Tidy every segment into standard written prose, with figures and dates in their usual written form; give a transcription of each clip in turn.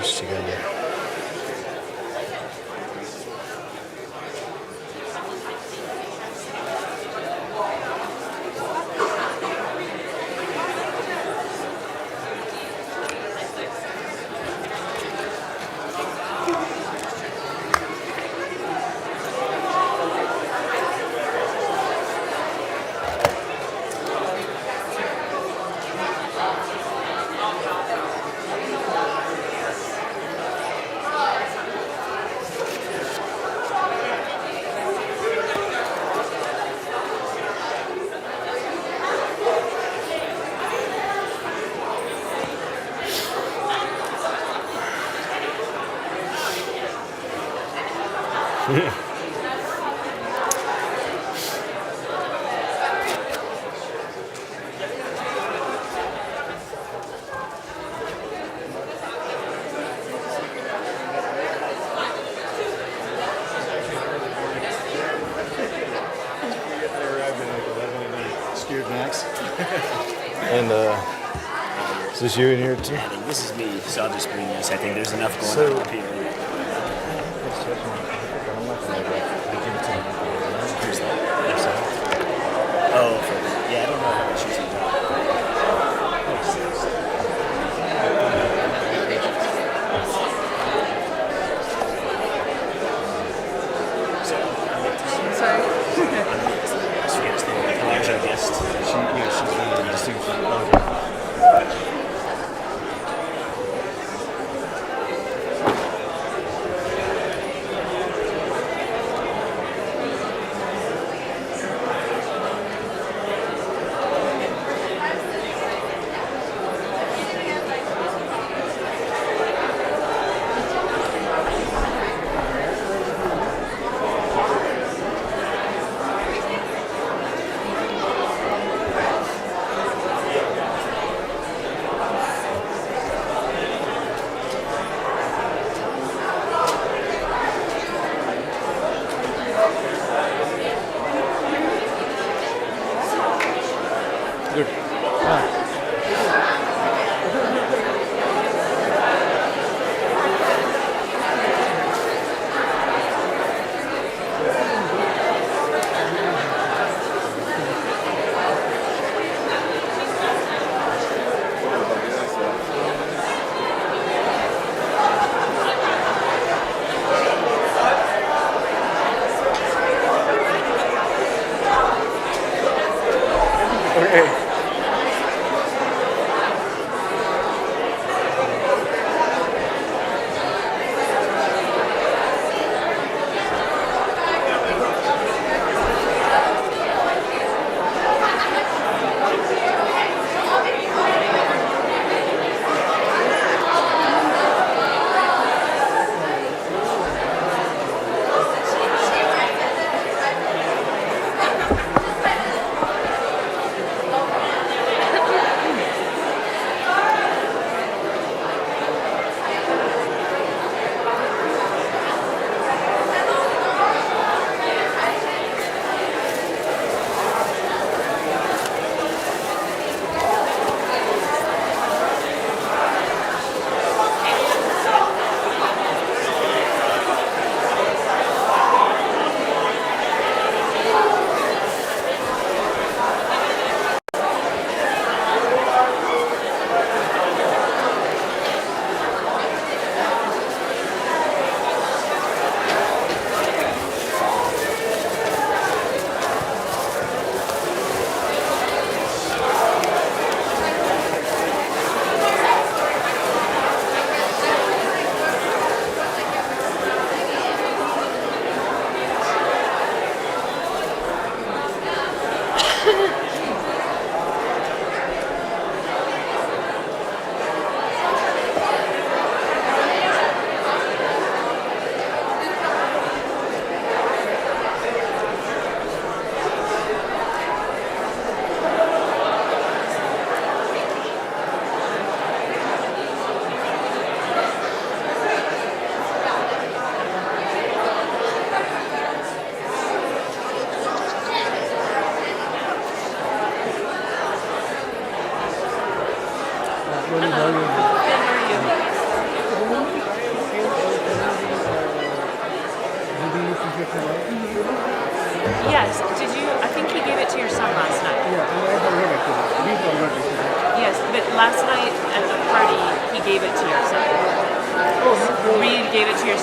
years together. And is this you in here too? I think this is me, so I'll just bring this. I think there's enough going on up here. Oh, yeah, I don't know how much usually done.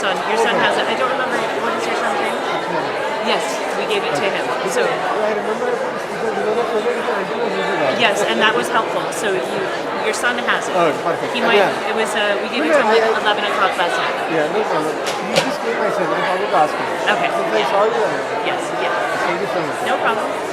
Your son has it. I don't remember. What is your son's name? Yes, we gave it to him. So I remember because the project is until yes, and that was helpful. So your son has it. Oh, perfect. He might. Yeah. It was. We gave it to him like 11 o'clock last night. Yeah, no problem. You just came my son. I forgot to ask him. Okay. Since I saw you, Yes. Yeah. thank you so much. No problem.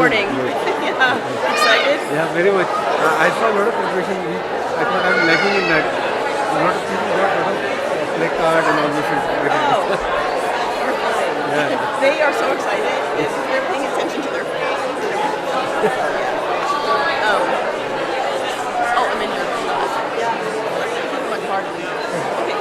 morning. Yeah, excited? Yeah, very much. I saw a lot of preparation. I thought I'm lagging in that. A lot of people got a lot of play card and all this. Oh, you're fine. Yeah. They are so excited. They're paying attention to their faces. Yeah. Oh, I'm in here. Yeah. Much harder. Okay.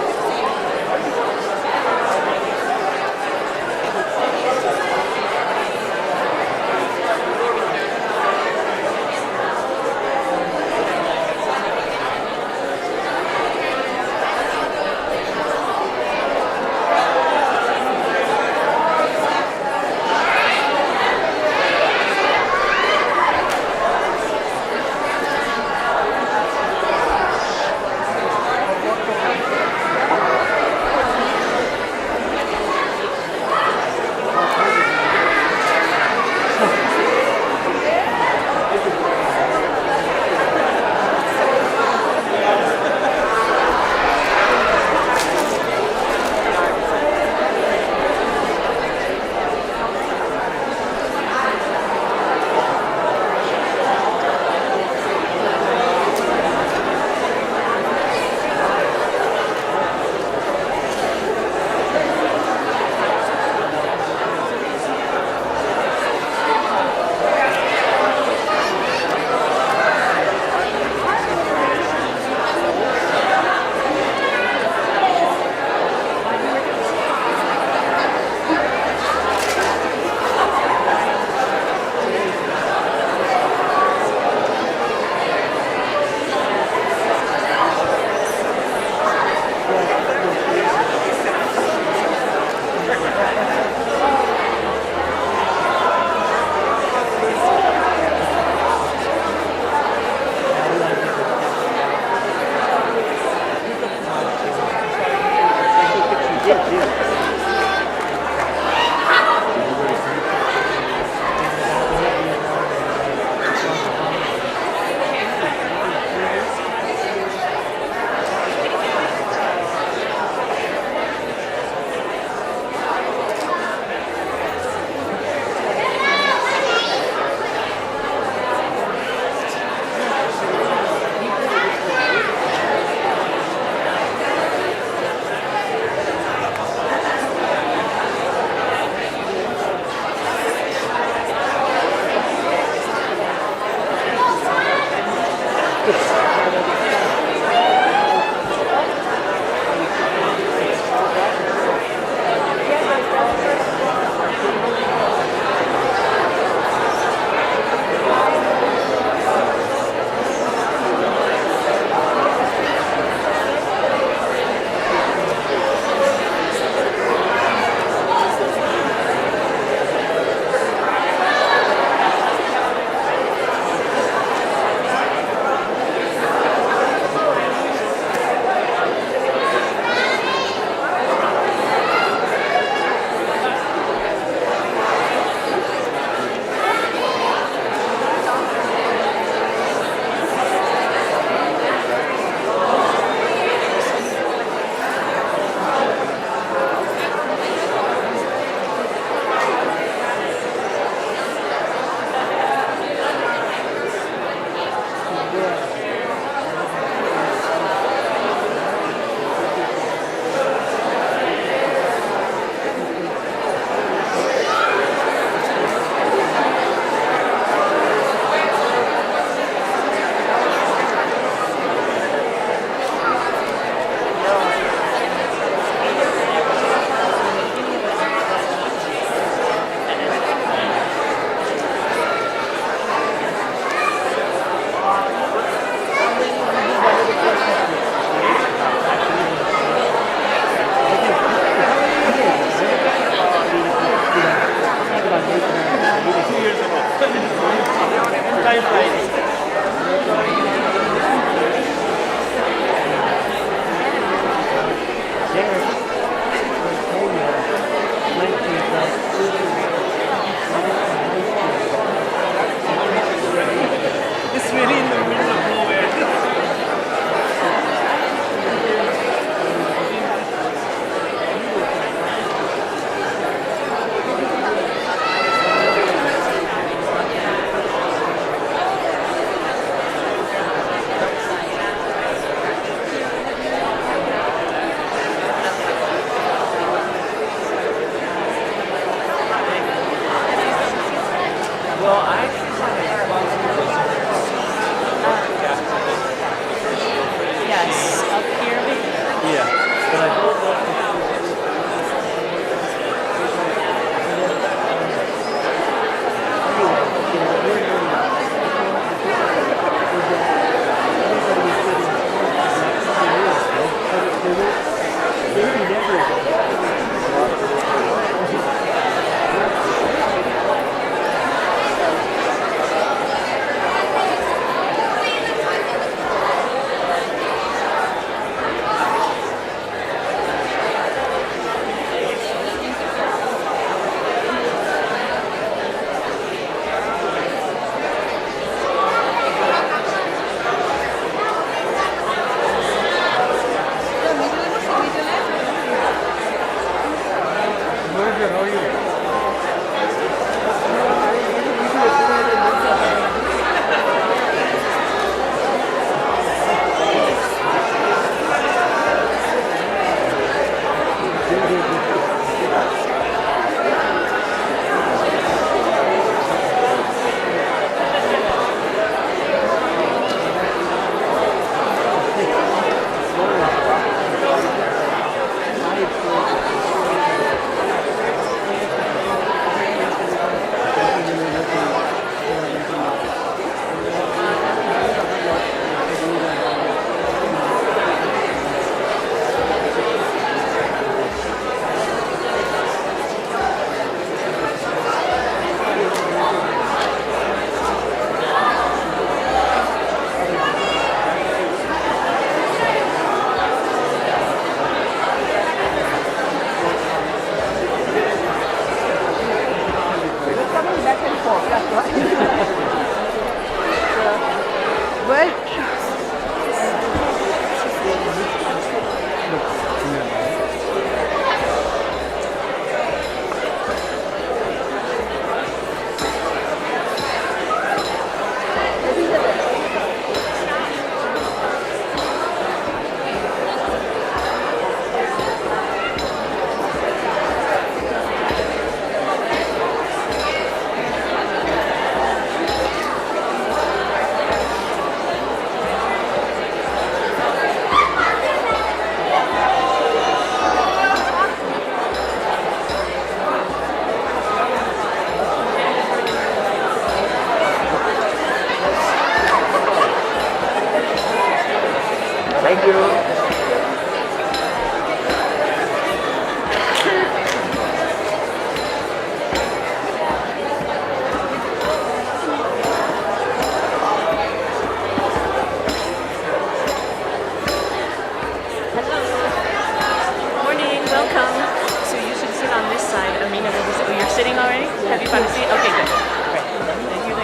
sitting already? Have you found a seat? Okay, good. Great. Thank you.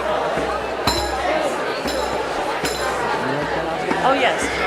Oh, yes.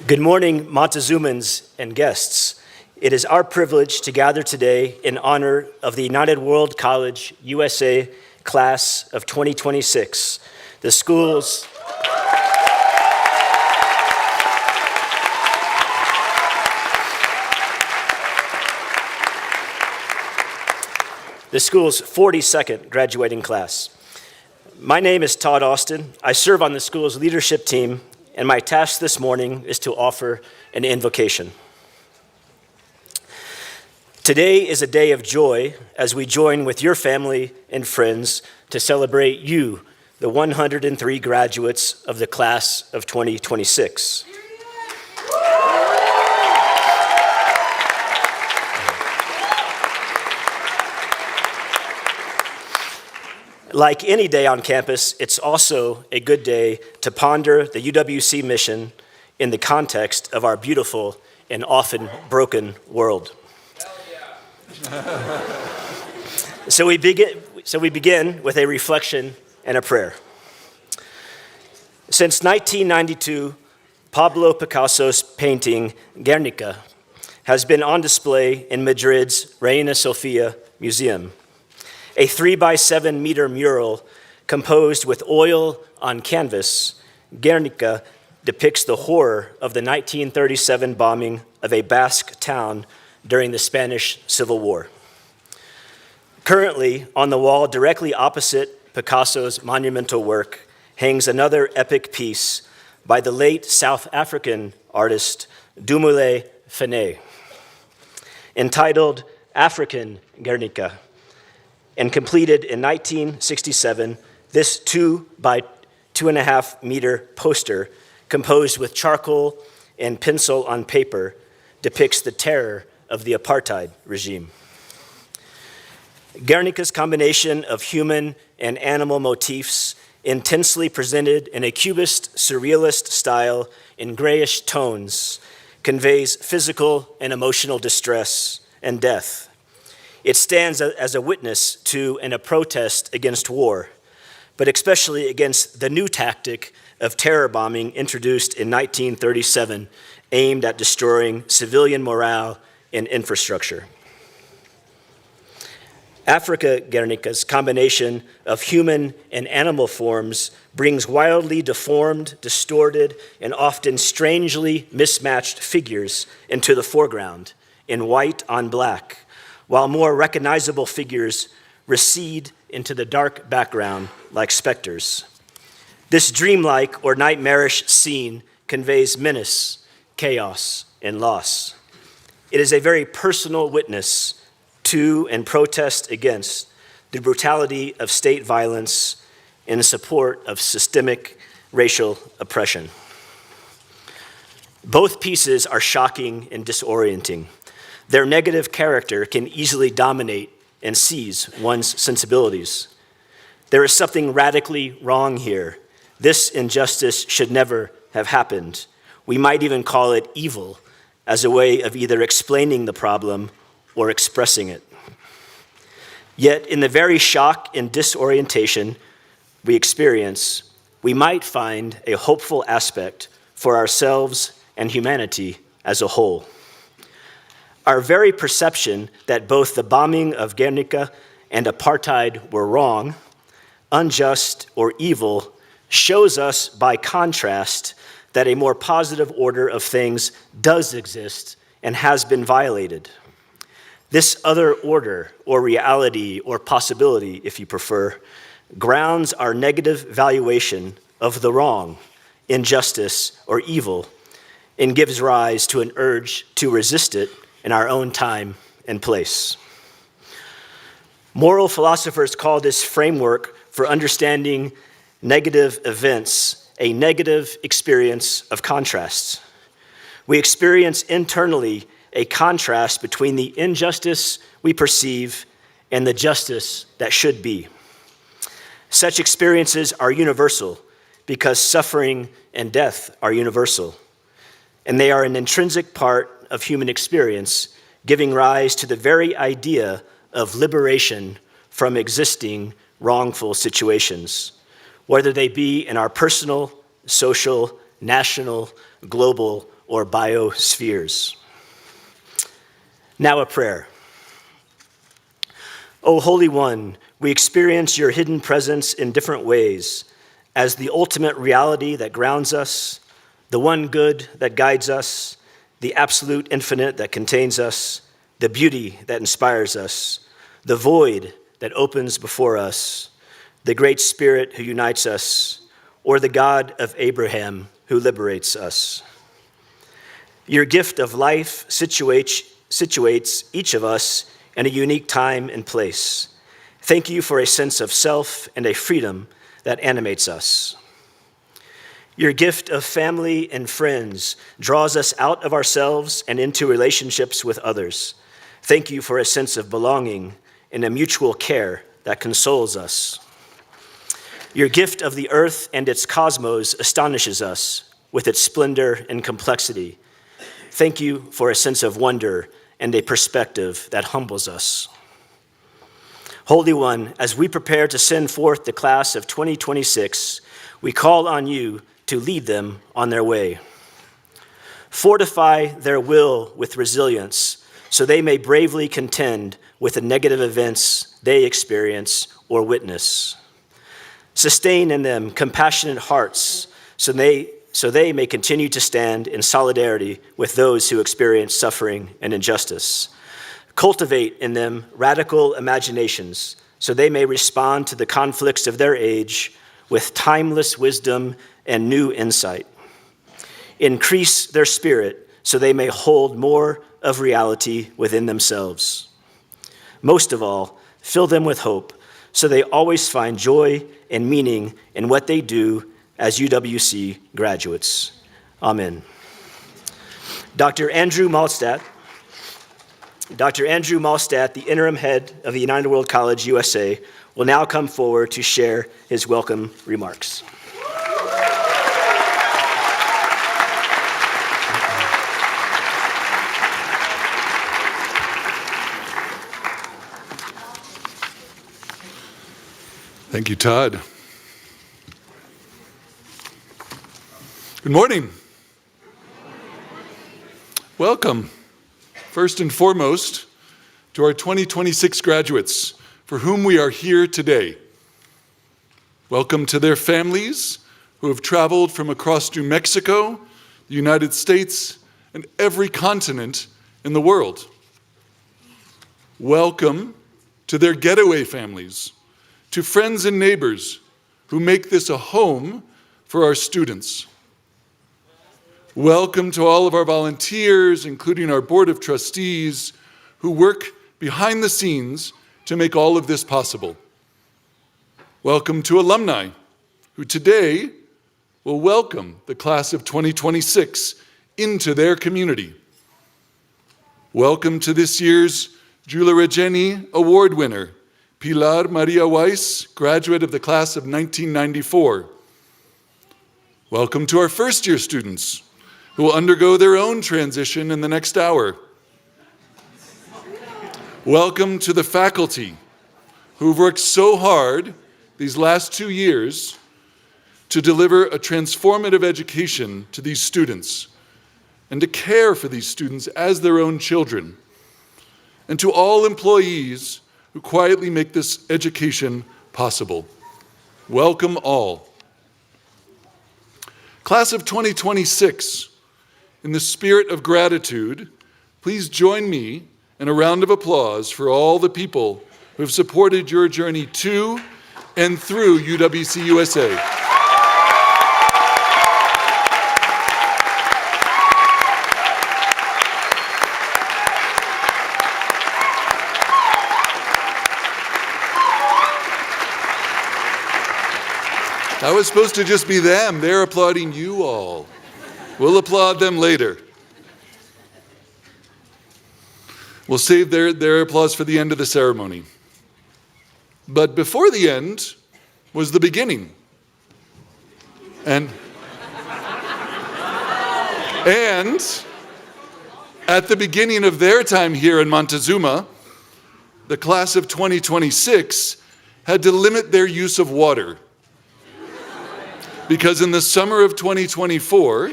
Good morning, Montezumans and guests. It is our privilege to gather today in honor of the United World College USA class of 2026. The school's the school's 42nd graduating class. My name is Todd Austin. I serve on the school's leadership team, and my task this morning is to offer an invocation. Today is a day of joy as we join with your family and friends to celebrate you, the 103 graduates of the class of 2026. Like any day on campus, it's also a good day to ponder the UWC mission in the context of our beautiful and often broken world. So we begin with a reflection and a prayer. Since 1992, Pablo Picasso's painting Guernica has been on display in Madrid's Reina Sofia Museum. A 3-by-7 meter mural composed with oil on canvas, Guernica depicts the horror of the 1937 bombing of a Basque town during the Spanish Civil War. Currently, on the wall directly opposite Picasso's monumental work hangs another epic piece by the late South African artist Dumile Fene, entitled African Guernica. And completed in 1967, this 2-by-2.5 meter poster, composed with charcoal and pencil on paper, depicts the terror of the apartheid regime. Guernica's combination of human and animal motifs, intensely presented in a cubist surrealist style in grayish tones, conveys physical and emotional distress and death. It stands as a witness to and a protest against war, but especially against the new tactic of terror bombing introduced in 1937, aimed at destroying civilian morale and infrastructure. Africa Guernica's combination of human and animal forms brings wildly deformed, distorted, and often strangely mismatched figures into the foreground in white on black, while more recognizable figures recede into the dark background like specters. This dreamlike or nightmarish scene conveys menace, chaos, and loss. It is a very personal witness to and protest against the brutality of state violence in support of systemic racial oppression. Both pieces are shocking and disorienting. Their negative character can easily dominate and seize one's sensibilities. There is something radically wrong here. This injustice should never have happened. We might even call it evil as a way of either explaining the problem or expressing it. Yet, in the very shock and disorientation we experience, we might find a hopeful aspect for ourselves and humanity as a whole. Our very perception that both the bombing of Guernica and apartheid were wrong, unjust, or evil shows us, by contrast, that a more positive order of things does exist and has been violated. This other order, or reality, or possibility, if you prefer, grounds our negative valuation of the wrong, injustice, or evil, and gives rise to an urge to resist it in our own time and place. Moral philosophers call this framework for understanding negative events a negative experience of contrasts. We experience internally a contrast between the injustice we perceive and the justice that should be. Such experiences are universal because suffering and death are universal, and they are an intrinsic part of human experience, giving rise to the very idea of liberation from existing wrongful situations, whether they be in our personal, social, national, global, or biospheres. Now a prayer. O Holy One, we experience your hidden presence in different ways as the ultimate reality that grounds us, the one good that guides us, the absolute infinite that contains us, the beauty that inspires us, the void that opens before us, the great Spirit who unites us, or the God of Abraham who liberates us. Your gift of life situates each of us in a unique time and place. Thank you for a sense of self and a freedom that animates us. Your gift of family and friends draws us out of ourselves and into relationships with others. Thank you for a sense of belonging and a mutual care that consoles us. Your gift of the earth and its cosmos astonishes us with its splendor and complexity. Thank you for a sense of wonder and a perspective that humbles us. Holy One, as we prepare to send forth the class of 2026, we call on you to lead them on their way. Fortify their will with resilience so they may bravely contend with the negative events they experience or witness. Sustain in them compassionate hearts so they may continue to stand in solidarity with those who experience suffering and injustice. Cultivate in them radical imaginations so they may respond to the conflicts of their age with timeless wisdom and new insight. Increase their spirit so they may hold more of reality within themselves. Most of all, fill them with hope so they always find joy and meaning in what they do as UWC graduates. Amen. Dr. Andrew Malstadt, the interim head of the United World College USA, will now come forward to share his welcome remarks. Thank you, Todd. Good morning. Welcome, first and foremost, to our 2026 graduates for whom we are here today. Welcome to their families who have traveled from across New Mexico, the United States, and every continent in the world. Welcome to their getaway families, to friends and neighbors who make this a home for our students. Welcome to all of our volunteers, including our Board of Trustees, who work behind the scenes to make all of this possible. Welcome to alumni, who today will welcome the class of 2026 into their community. Welcome to this year's Giulia Regeni Award winner, Pilar Maria Weiss, graduate of the class of 1994. Welcome to our first-year students, who will undergo their own transition in the next hour. Welcome to the faculty, who've worked so hard these last 2 years to deliver a transformative education to these students and to care for these students as their own children. And to all employees who quietly make this education possible. Welcome all. Class of 2026, in the spirit of gratitude, please join me in a round of applause for all the people who have supported your journey to and through UWC-USA. That was supposed to just be them. They're applauding you all. We'll applaud them later. We'll save their applause for the end of the ceremony. But before the end was the beginning. And at the beginning of their time here in Montezuma, the class of 2026 had to limit their use of water. Because in the summer of 2024,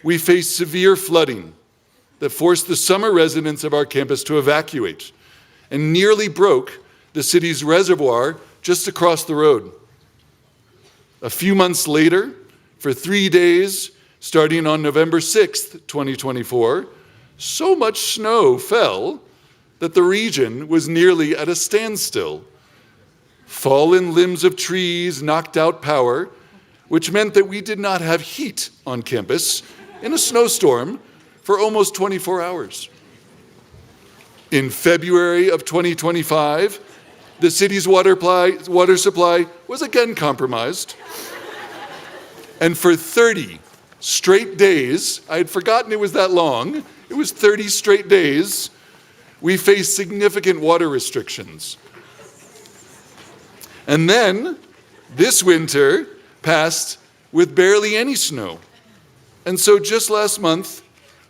we faced severe flooding that forced the summer residents of our campus to evacuate and nearly broke the city's reservoir just across the road. A few months later, for 3 days, starting on November 6th, 2024, so much snow fell that the region was nearly at a standstill. Fallen limbs of trees knocked out power, which meant that we did not have heat on campus in a snowstorm for almost 24 hours. In February of 2025, the city's water supply was again compromised. And for 30 straight days, I had forgotten it was that long, it was 30 straight days, we faced significant water restrictions. And then this winter passed with barely any snow. And so just last month,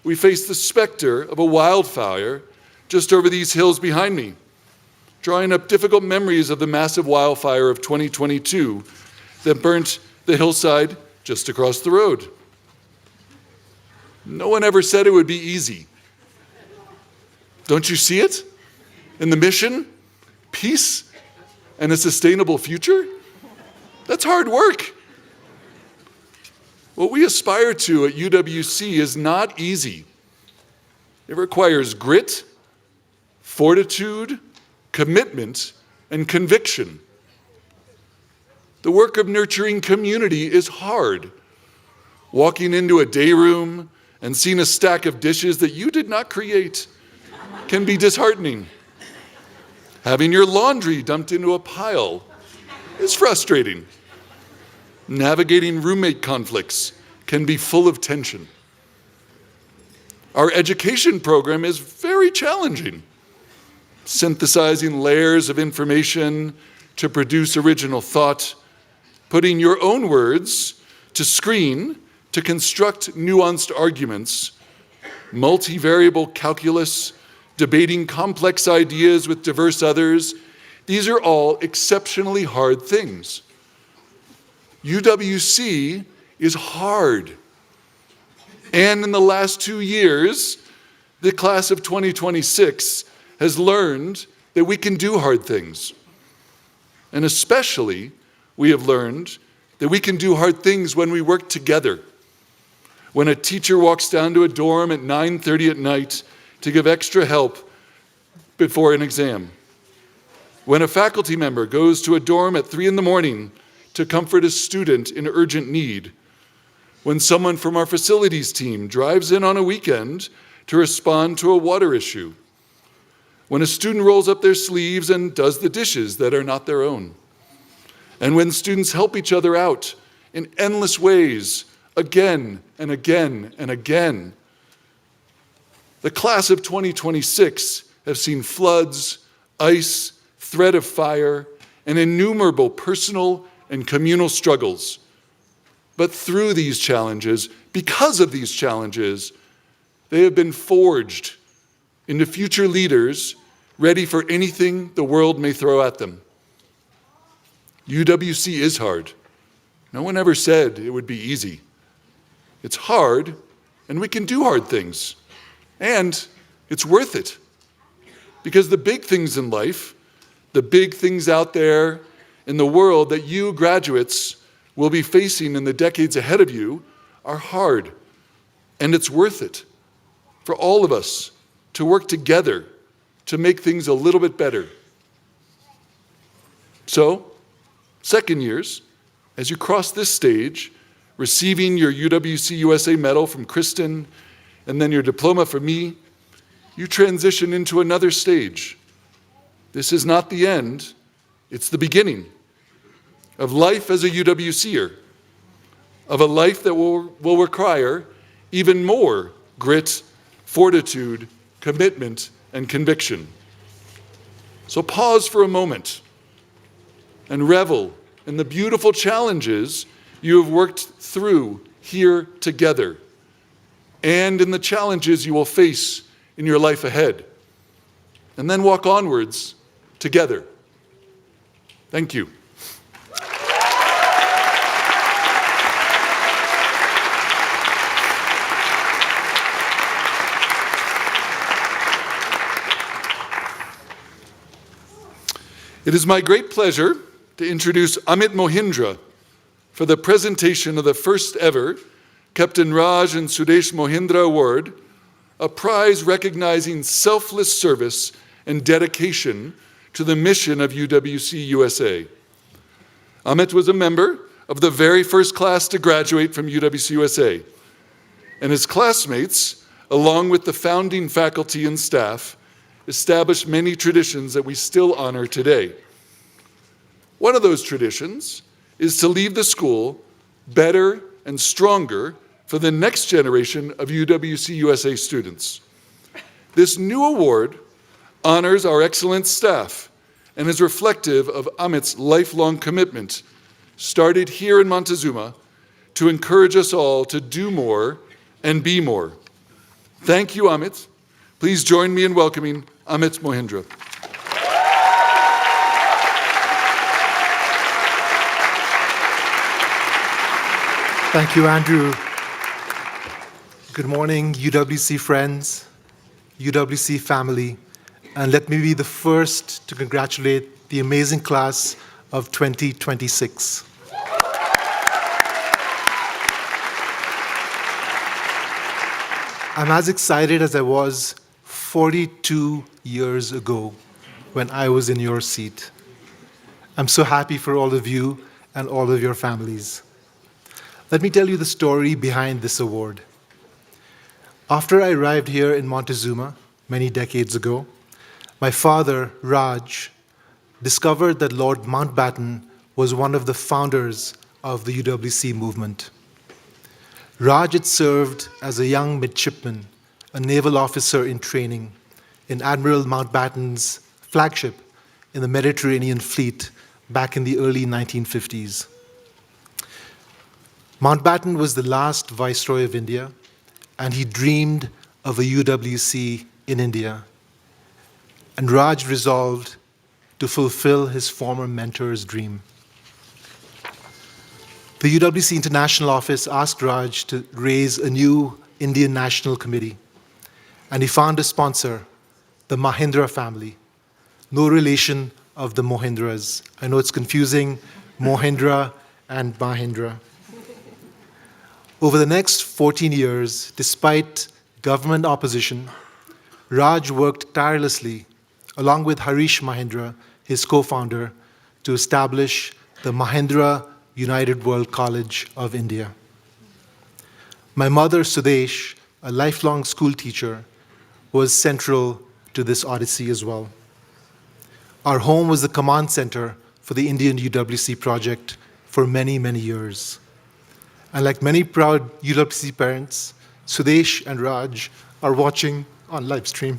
we faced the specter of a wildfire just over these hills behind me, drawing up difficult memories of the massive wildfire of 2022 that burnt the hillside just across the road. No one ever said it would be easy. Don't you see it? In the mission, peace, and a sustainable future? That's hard work. What we aspire to at UWC is not easy. It requires grit, fortitude, commitment, and conviction. The work of nurturing community is hard. Walking into a day room and seeing a stack of dishes that you did not create can be disheartening. Having your laundry dumped into a pile is frustrating. Navigating roommate conflicts can be full of tension. Our education program is very challenging, synthesizing layers of information to produce original thought, putting your own words to screen to construct nuanced arguments, multivariable calculus, debating complex ideas with diverse others. These are all exceptionally hard things. UWC is hard. And in the last 2 years, the class of 2026 has learned that we can do hard things. And especially, we have learned that we can do hard things when we work together. When a teacher walks down to a dorm at 9:30 at night to give extra help before an exam. When a faculty member goes to a dorm at 3 a.m. to comfort a student in urgent need. When someone from our facilities team drives in on a weekend to respond to a water issue. When a student rolls up their sleeves and does the dishes that are not their own. And when students help each other out in endless ways, again and again and again. The class of 2026 have seen floods, ice, threat of fire, and innumerable personal and communal struggles. But through these challenges, because of these challenges, they have been forged into future leaders ready for anything the world may throw at them. UWC is hard. No one ever said it would be easy. It's hard, and we can do hard things. And it's worth it. Because the big things in life, the big things out there in the world that you graduates will be facing in the decades ahead of you are hard. And it's worth it for all of us to work together to make things a little bit better. So, second years, as you cross this stage, receiving your UWC-USA medal from Kristen, and then your diploma from me, you transition into another stage. This is not the end, it's the beginning of life as a UWCer, of a life that will require even more grit, fortitude, commitment, and conviction. So pause for a moment and revel in the beautiful challenges you have worked through here together, and in the challenges you will face in your life ahead. And then walk onwards together. Thank you. It is my great pleasure to introduce Amit Mohindra for the presentation of the first ever Captain Raj and Sudesh Mohindra Award, a prize recognizing selfless service and dedication to the mission of UWC-USA. Amit was a member of the very first class to graduate from UWC-USA, and his classmates, along with the founding faculty and staff, established many traditions that we still honor today. One of those traditions is to leave the school better and stronger for the next generation of UWC-USA students. This new award honors our excellent staff and is reflective of Amit's lifelong commitment, started here in Montezuma, to encourage us all to do more and be more. Thank you, Amit. Please join me in welcoming Amit Mohindra. Thank you, Andrew. Good morning, UWC friends, UWC family, and let me be the first to congratulate the amazing class of 2026. I'm as excited as I was 42 years ago when I was in your seat. I'm so happy for all of you and all of your families. Let me tell you the story behind this award. After I arrived here in Montezuma many decades ago, my father, Raj, discovered that Lord Mountbatten was one of the founders of the UWC movement. Raj had served as a young midshipman, a naval officer in training, in Admiral Mountbatten's flagship in the Mediterranean Fleet back in the early 1950s. Mountbatten was the last Viceroy of India, and he dreamed of a UWC in India. And Raj resolved to fulfill his former mentor's dream. The UWC International Office asked Raj to raise a new Indian National Committee, and he found a sponsor, the Mahindra family, no relation of the Mohindras. I know it's confusing, Mohindra and Mahindra. Over the next 14 years, despite government opposition, Raj worked tirelessly, along with Harish Mahindra, his co-founder, to establish the Mahindra United World College of India. My mother, Sudesh, a lifelong school teacher, was central to this odyssey as well. Our home was the command center for the Indian UWC project for many, many years. And like many proud UWC parents, Sudesh and Raj are watching on live stream.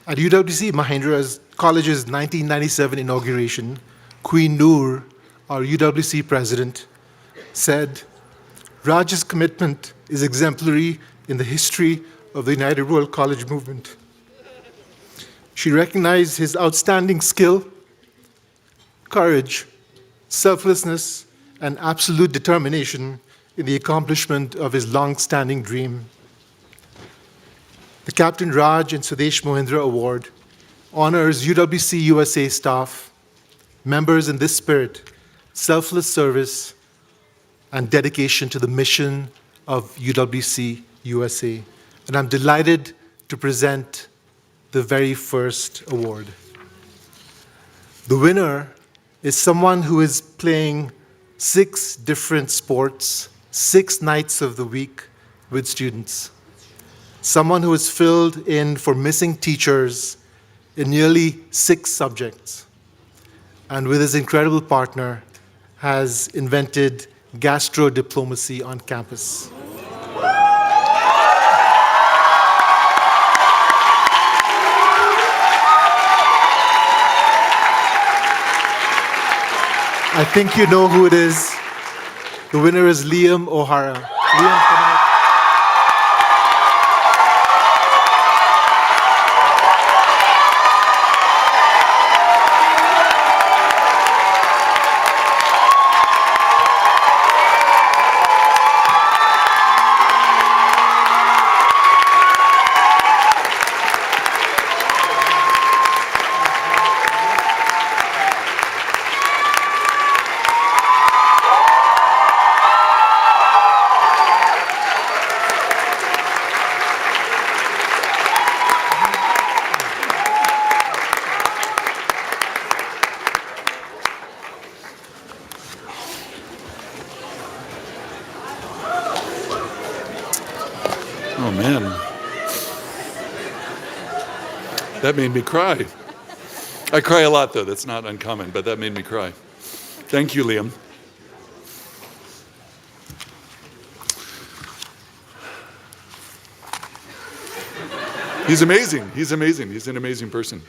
At UWC Mahindra's college's 1997 inauguration, Queen Noor, our UWC president, said, "Raj's commitment is exemplary in the history of the United World College movement." She recognized his outstanding skill, courage, selflessness, and absolute determination in the accomplishment of his long-standing dream. The Captain Raj and Sudesh Mohindra Award honors UWC-USA staff, members in this spirit, selfless service, and dedication to the mission of UWC-USA. And I'm delighted to present the very first award. The winner is someone who is playing 6 different sports, 6 nights of the week with students. Someone who is filled in for missing teachers in nearly 6 subjects. And with his incredible partner, has invented gastro diplomacy on campus. I think you know who it is. The winner is Liam O'Hara. Liam, come on up. Oh, man. That made me cry. I cry a lot, though. That's not uncommon, but that made me cry. Thank you, Liam. He's amazing. He's amazing. He's an amazing person.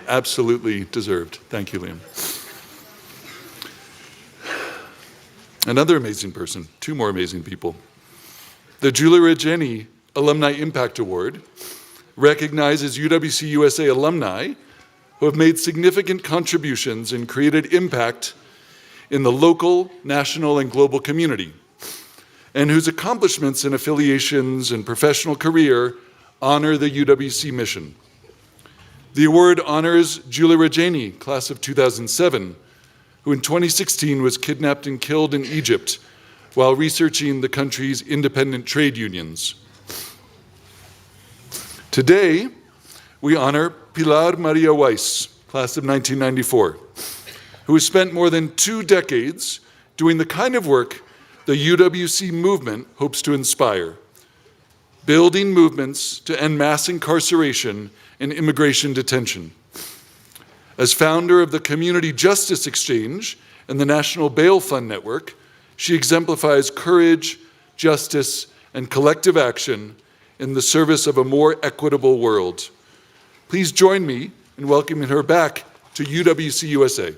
Absolutely deserved. Thank you, Liam. Another amazing person, two more amazing people. The Julie Regeni Alumni Impact Award recognizes UWC-USA alumni who have made significant contributions and created impact in the local, national, and global community, and whose accomplishments and affiliations and professional career honor the UWC mission. The award honors Julie Regeni, class of 2007, who in 2016 was kidnapped and killed in Egypt while researching the country's independent trade unions. Today, we honor Pilar Maria Weiss, class of 1994, who has spent more than 2 decades doing the kind of work the UWC movement hopes to inspire, building movements to end mass incarceration and immigration detention. As founder of the Community Justice Exchange and the National Bail Fund Network, she exemplifies courage, justice, and collective action in the service of a more equitable world. Please join me in welcoming her back to UWC-USA.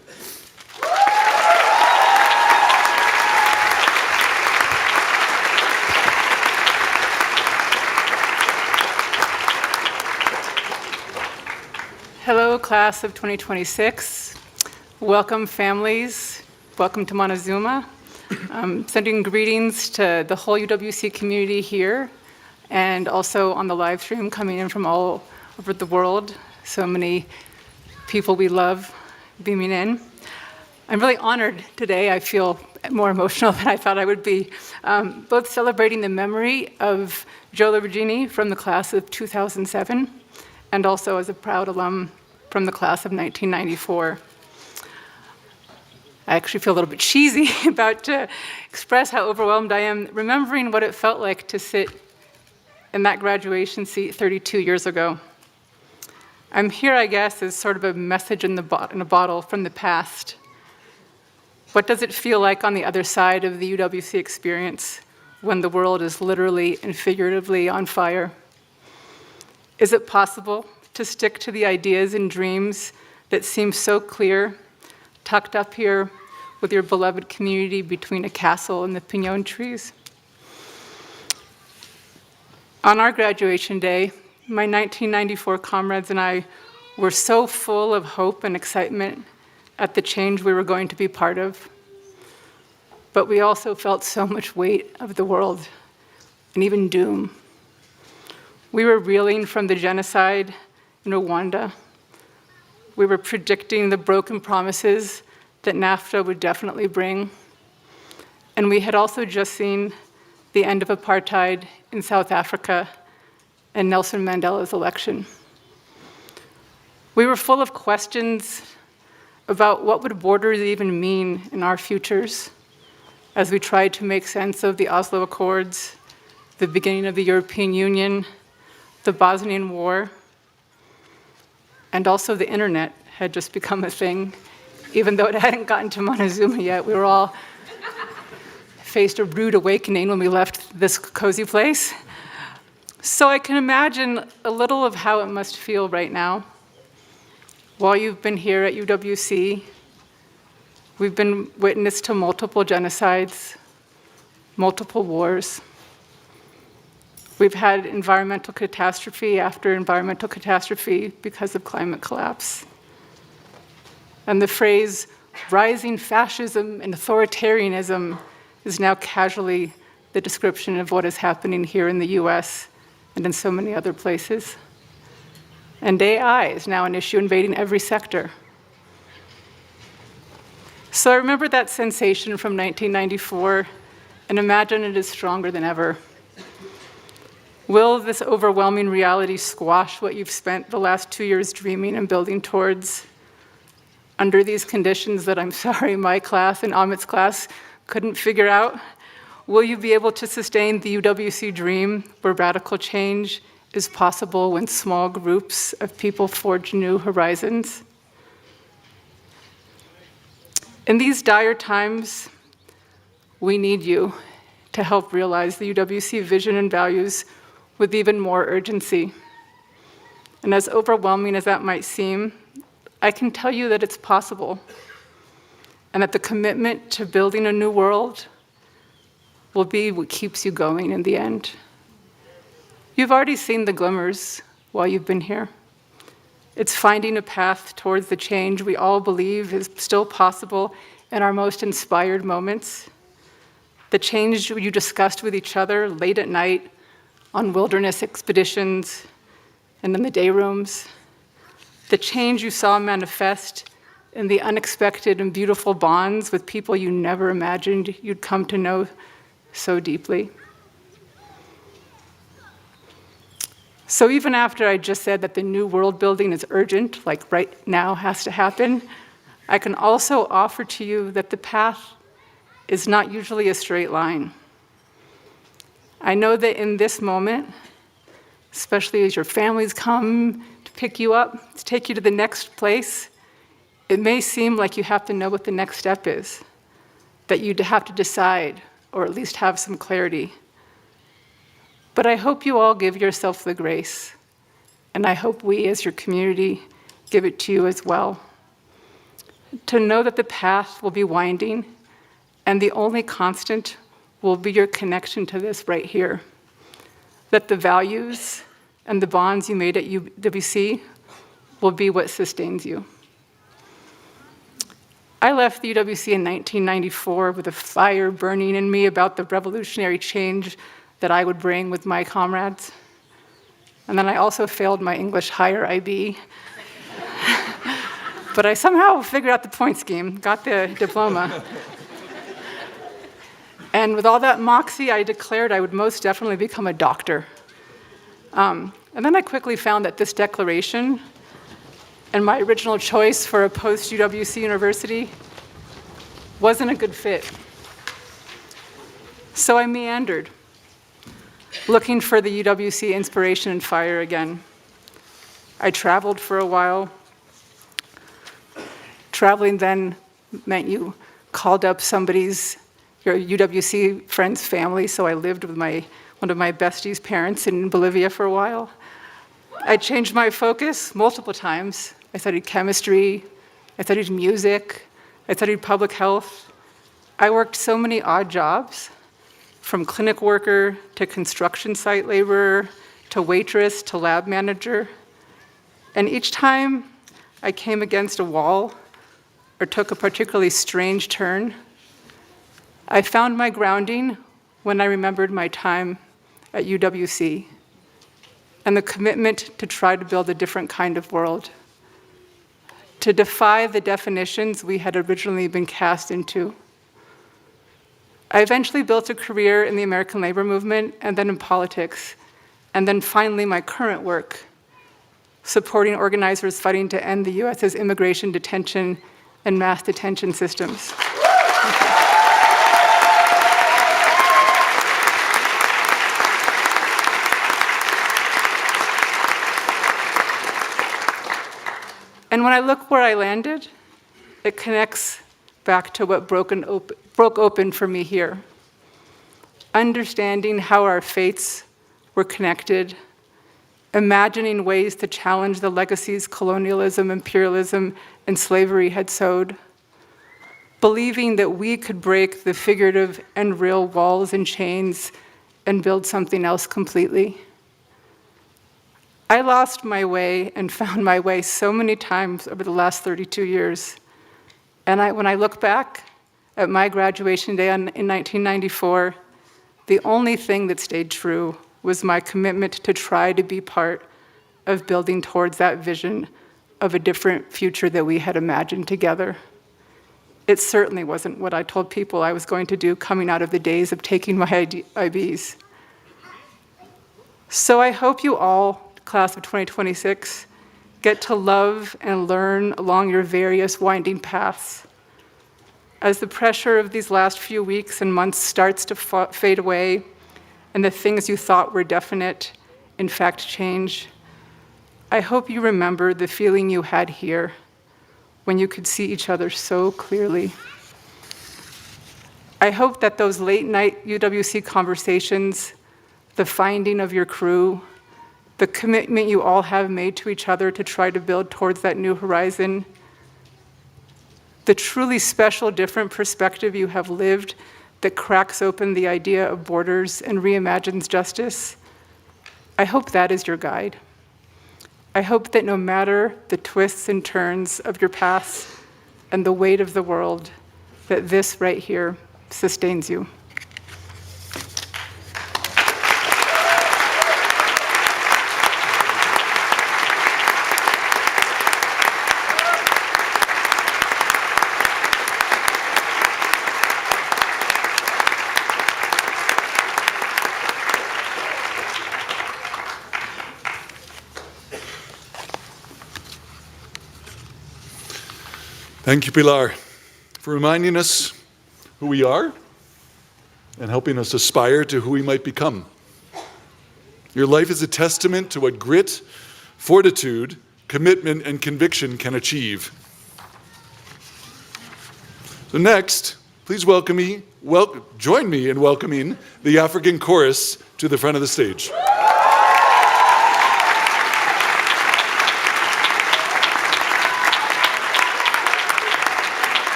Hello, class of 2026. Welcome, families. Welcome to Montezuma. Sending greetings to the whole UWC community here and also on the live stream coming in from all over the world. So many people we love beaming in. I'm really honored today. I feel more emotional than I thought I would be, both celebrating the memory of Julie Regeni from the class of 2007 and also as a proud alum from the class of 1994. I actually feel a little bit cheesy about to express how overwhelmed I am remembering what it felt like to sit in that graduation seat 32 years ago. I'm here, I guess, as sort of a message in a bottle from the past. What does it feel like on the other side of the UWC experience when the world is literally and figuratively on fire? Is it possible to stick to the ideas and dreams that seem so clear, tucked up here with your beloved community between a castle and the pinon trees? On our graduation day, my 1994 comrades and I were so full of hope and excitement at the change we were going to be part of. But we also felt so much weight of the world and even doom. We were reeling from the genocide in Rwanda. We were predicting the broken promises that NAFTA would definitely bring. And we had also just seen the end of apartheid in South Africa and Nelson Mandela's election. We were full of questions about what would borders even mean in our futures as we tried to make sense of the Oslo Accords, the beginning of the European Union, the Bosnian War, and also the internet had just become a thing. Even though it hadn't gotten to Montezuma yet, we were all faced a rude awakening when we left this cozy place. So I can imagine a little of how it must feel right now. While you've been here at UWC, we've been witness to multiple genocides, multiple wars. We've had environmental catastrophe after environmental catastrophe because of climate collapse. And the phrase rising fascism and authoritarianism is now casually the description of what is happening here in the US and in so many other places. And AI is now an issue invading every sector. So I remember that sensation from 1994 and imagine it is stronger than ever. Will this overwhelming reality squash what you've spent the last 2 years dreaming and building towards? Under these conditions that I'm sorry my class and Amit's class couldn't figure out? Will you be able to sustain the UWC dream where radical change is possible when small groups of people forge new horizons? In these dire times, we need you to help realize the UWC vision and values with even more urgency. And as overwhelming as that might seem, I can tell you that it's possible, and that the commitment to building a new world will be what keeps you going in the end. You've already seen the glimmers while you've been here. It's finding a path towards the change we all believe is still possible in our most inspired moments. The change you discussed with each other late at night on wilderness expeditions and in the day rooms. The change you saw manifest in the unexpected and beautiful bonds with people you never imagined you'd come to know so deeply. So even after I just said that the new world building is urgent, like right now has to happen, I can also offer to you that the path is not usually a straight line. I know that in this moment, especially as your families come to pick you up, to take you to the next place, it may seem like you have to know what the next step is, that you'd have to decide, or at least have some clarity. But I hope you all give yourself the grace, and I hope we as your community give it to you as well, to know that the path will be winding, and the only constant will be your connection to this right here, that the values and the bonds you made at UWC will be what sustains you. I left the UWC in 1994 with a fire burning in me about the revolutionary change that I would bring with my comrades. And then I also failed my English higher IB. But I somehow figured out the point scheme, got the diploma. And with all that moxie, I declared I would most definitely become a doctor. And then I quickly found that this declaration and my original choice for a post-UWC university wasn't a good fit. So I meandered, looking for the UWC inspiration and fire again. I traveled for a while. Traveling then meant you called up your UWC friend's family, so I lived with one of my bestie's parents in Bolivia for a while. I changed my focus multiple times. I studied chemistry, I studied music, I studied public health. I worked so many odd jobs, from clinic worker to construction site laborer to waitress to lab manager. And each time I came against a wall or took a particularly strange turn, I found my grounding when I remembered my time at UWC and the commitment to try to build a different kind of world, to defy the definitions we had originally been cast into. I eventually built a career in the American labor movement and then in politics, and then finally my current work, supporting organizers fighting to end the US's immigration detention and mass detention systems. And when I look where I landed, it connects back to what broke open for me here. Understanding how our fates were connected, imagining ways to challenge the legacies colonialism, imperialism, and slavery had sowed, believing that we could break the figurative and real walls and chains and build something else completely. I lost my way and found my way so many times over the last 32 years. And when I look back at my graduation day in 1994, the only thing that stayed true was my commitment to try to be part of building towards that vision of a different future that we had imagined together. It certainly wasn't what I told people I was going to do coming out of the days of taking my IBs. So I hope you all, class of 2026, get to love and learn along your various winding paths. As the pressure of these last few weeks and months starts to fade away, and the things you thought were definite, in fact, change, I hope you remember the feeling you had here when you could see each other so clearly. I hope that those late-night UWC conversations, the finding of your crew, the commitment you all have made to each other to try to build towards that new horizon, the truly special, different perspective you have lived that cracks open the idea of borders and reimagines justice, I hope that is your guide. I hope that no matter the twists and turns of your past and the weight of the world, that this right here sustains you. Thank you, Pilar, for reminding us who we are and helping us aspire to who we might become. Your life is a testament to what grit, fortitude, commitment, and conviction can achieve. So next, please join me in welcoming the African Chorus to the front of the stage.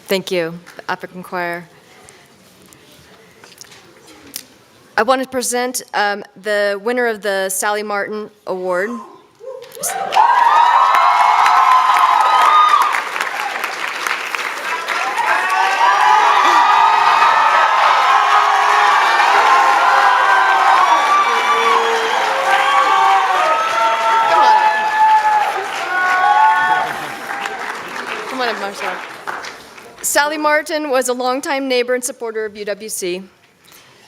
Thank you, the African Choir. I want to present the winner of the Sally Martin Award. Come on up, Marcel. Sally Martin was a longtime neighbor and supporter of UWC.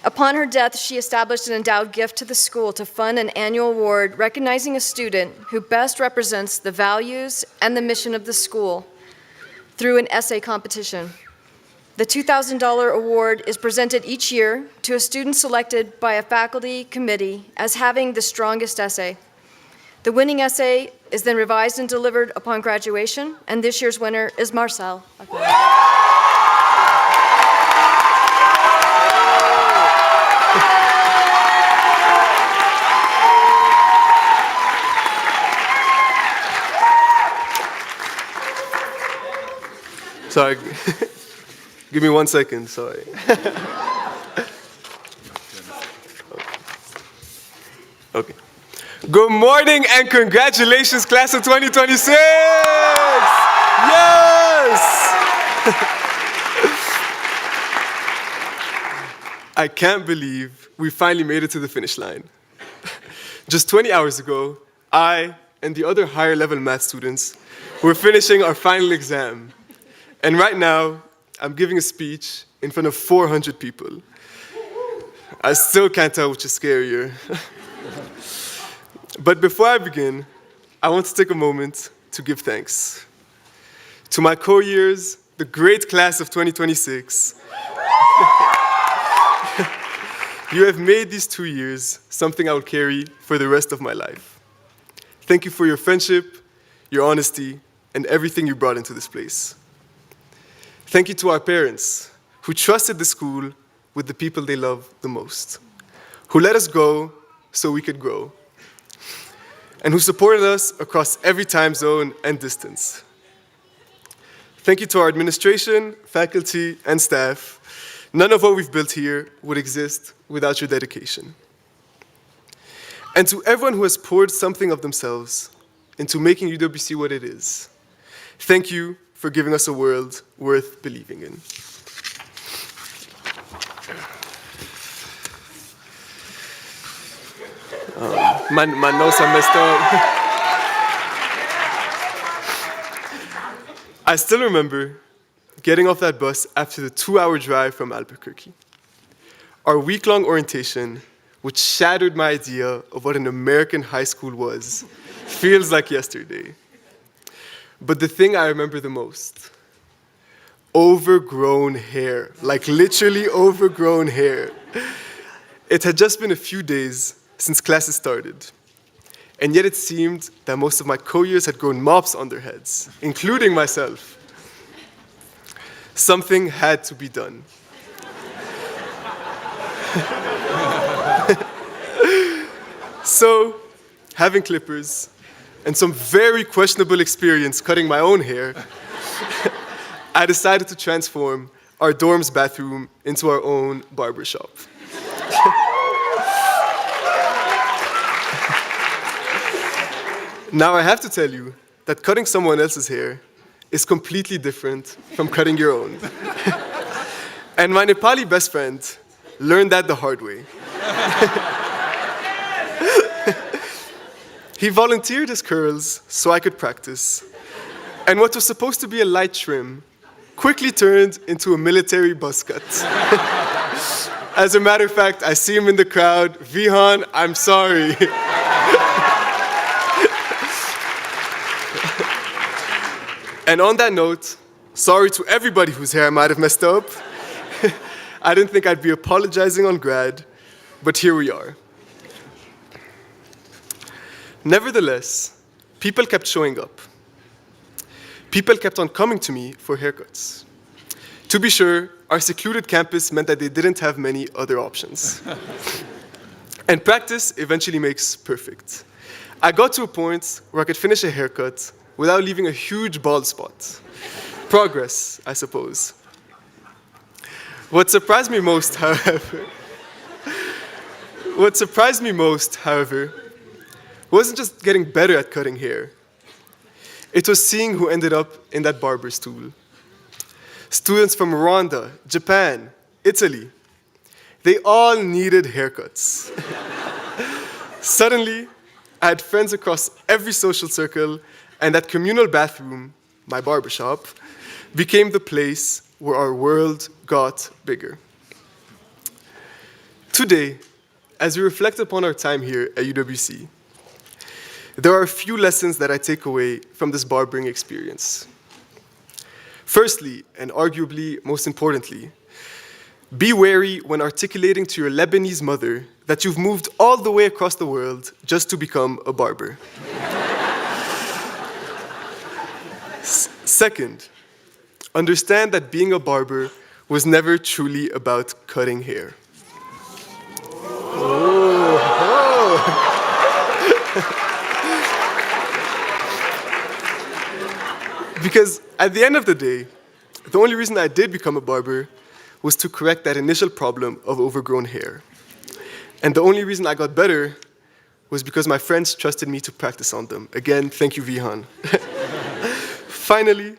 Upon her death, she established an endowed gift to the school to fund an annual award recognizing a student who best represents the values and the mission of the school through an essay competition. The $2,000 award is presented each year to a student selected by a faculty committee as having the strongest essay. The winning essay is then revised and delivered upon graduation, and this year's winner is Marcel. Sorry. Give me 1 second, sorry. Okay. Good morning and congratulations, class of 2026! Yes! I can't believe we finally made it to the finish line. Just 20 hours ago, I and the other higher level math students were finishing our final exam. And right now, I'm giving a speech in front of 400 people. I still can't tell which is scarier. But before I begin, I want to take a moment to give thanks. To my co-years, the great class of 2026. You have made these 2 years something I will carry for the rest of my life. Thank you for your friendship, your honesty, and everything you brought into this place. Thank you to our parents, who trusted the school with the people they love the most, who let us go so we could grow, and who supported us across every time zone and distance. Thank you to our administration, faculty, and staff. None of what we've built here would exist without your dedication. And to everyone who has poured something of themselves into making UWC what it is, thank you for giving us a world worth believing in. My notes are messed up. I still remember getting off that bus after the 2-hour drive from Albuquerque. Our week-long orientation, which shattered my idea of what an American high school was, feels like yesterday. But the thing I remember the most, overgrown hair, like literally overgrown hair. It had just been a few days since classes started, and yet it seemed that most of my co-years had grown mops on their heads, including myself. Something had to be done. So, having clippers, and some very questionable experience cutting my own hair, I decided to transform our dorm's bathroom into our own barbershop. Now I have to tell you that cutting someone else's hair is completely different from cutting your own. And my Nepali best friend learned that the hard way. He volunteered his curls so I could practice. And what was supposed to be a light trim quickly turned into a military buzz cut. As a matter of fact, I see him in the crowd. Vihan, I'm sorry. And on that note, sorry to everybody whose hair I might have messed up. I didn't think I'd be apologizing on grad, but here we are. Nevertheless, people kept showing up. People kept on coming to me for haircuts. To be sure, our secluded campus meant that they didn't have many other options. And practice eventually makes perfect. I got to a point where I could finish a haircut without leaving a huge bald spot. Progress, I suppose. What surprised me most, however, wasn't just getting better at cutting hair. It was seeing who ended up in that barber stool. Students from Rwanda, Japan, Italy, they all needed haircuts. Suddenly, I had friends across every social circle, and that communal bathroom, my barbershop, became the place where our world got bigger. Today, as we reflect upon our time here at UWC, there are a few lessons that I take away from this barbering experience. Firstly, and arguably most importantly, be wary when articulating to your Lebanese mother that you've moved all the way across the world just to become a barber. Second, understand that being a barber was never truly about cutting hair. Because at the end of the day, the only reason I did become a barber was to correct that initial problem of overgrown hair. And the only reason I got better was because my friends trusted me to practice on them. Again, thank you, Vihan. Finally,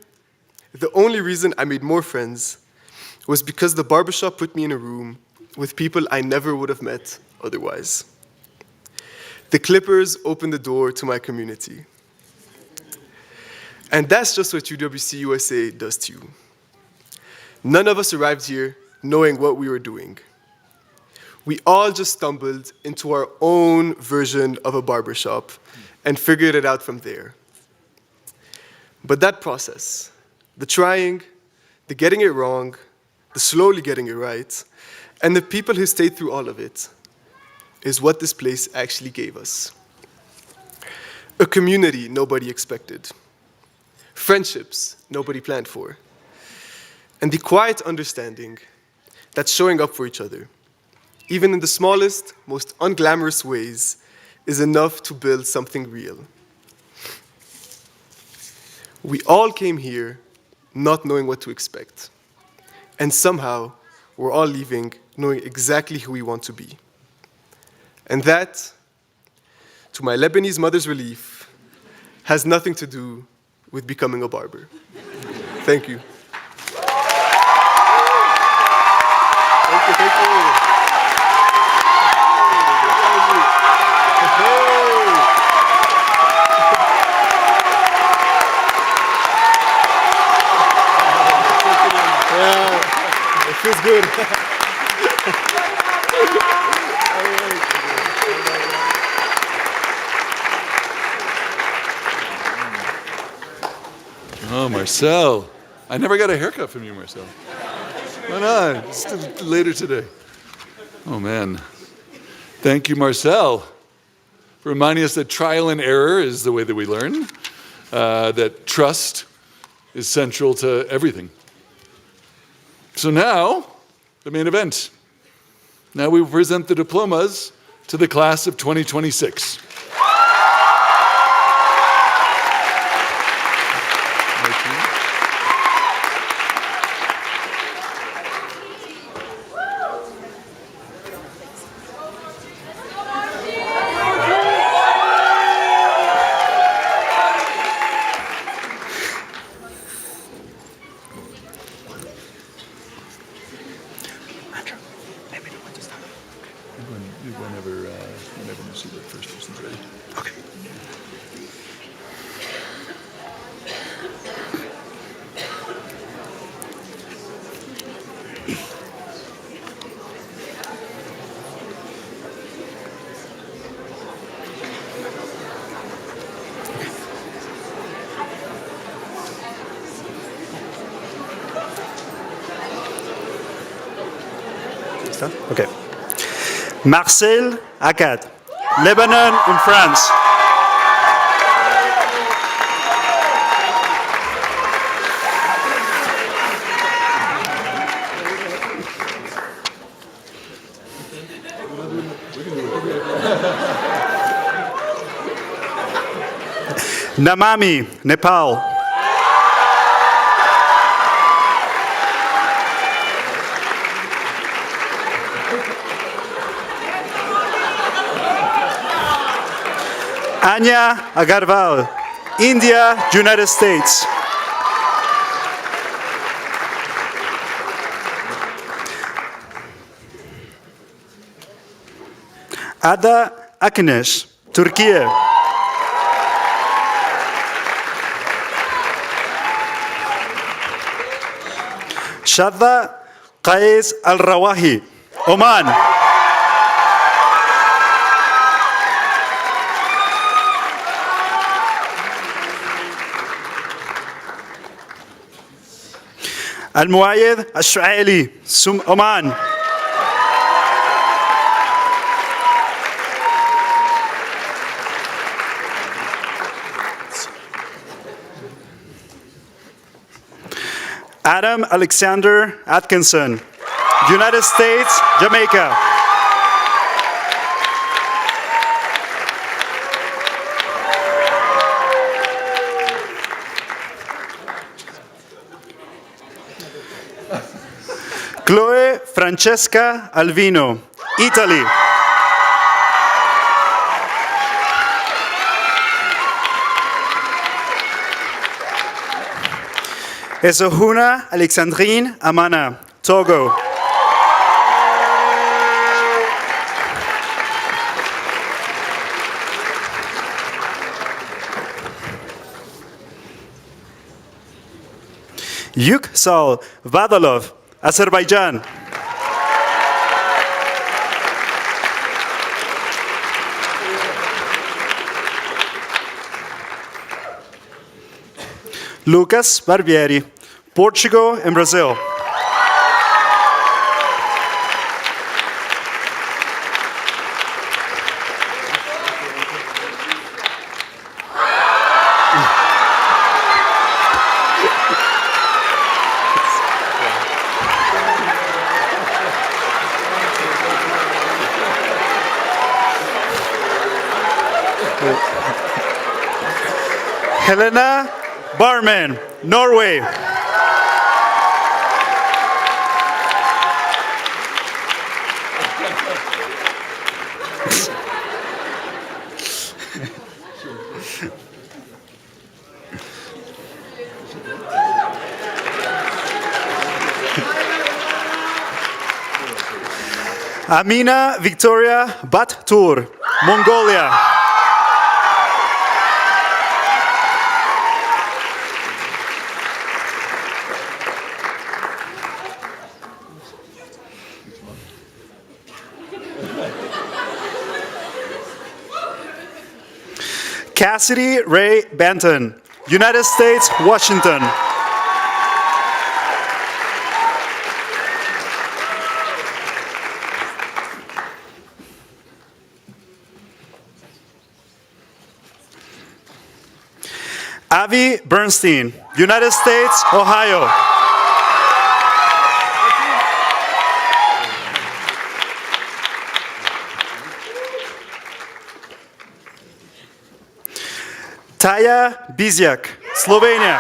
the only reason I made more friends was because the barbershop put me in a room with people I never would have met otherwise. The clippers opened the door to my community. And that's just what UWC-USA does to you. None of us arrived here knowing what we were doing. We all just stumbled into our own version of a barbershop and figured it out from there. But that process, the trying, the getting it wrong, the slowly getting it right, and the people who stayed through all of it, is what this place actually gave us. A community nobody expected. Friendships nobody planned for. And the quiet understanding that showing up for each other, even in the smallest, most unglamorous ways, is enough to build something real. We all came here not knowing what to expect. And somehow, we're all leaving knowing exactly who we want to be. And that, to my Lebanese mother's relief, has nothing to do with becoming a barber. Thank you. Thank you. Yeah, it feels good. Oh, Marcel. I never got a haircut from you, Marcel. Why not? Just later today. Oh, man. Thank you, Marcel, for reminding us that trial and error is the way that we learn, that trust is central to everything. So now, the main event. Now we will present the diplomas to the class of 2026. Whenever you see the first person's ready. Okay. Okay. Marcel Akkad, Lebanon and France. Namami, Nepal. Anya Agarwal, India, United States. Ada Akinish, Turkey. Shadda Qais Al-Rawahi, Oman. Al-Muayyid Al-Shu'aili, Oman. Adam Alexander Atkinson, United States, Jamaica. Chloe Francesca Alvino, Italy. Esohuna Alexandrine Amana, Togo. Yuksal Vadalov, Azerbaijan. Lucas Barbieri, Portugal and Brazil. Helena Barman, Norway. Amina Victoria Battur, Mongolia. Cassidy Ray Benton, United States, Washington. Avi Bernstein, United States, Ohio. Taya Bizjak, Slovenia.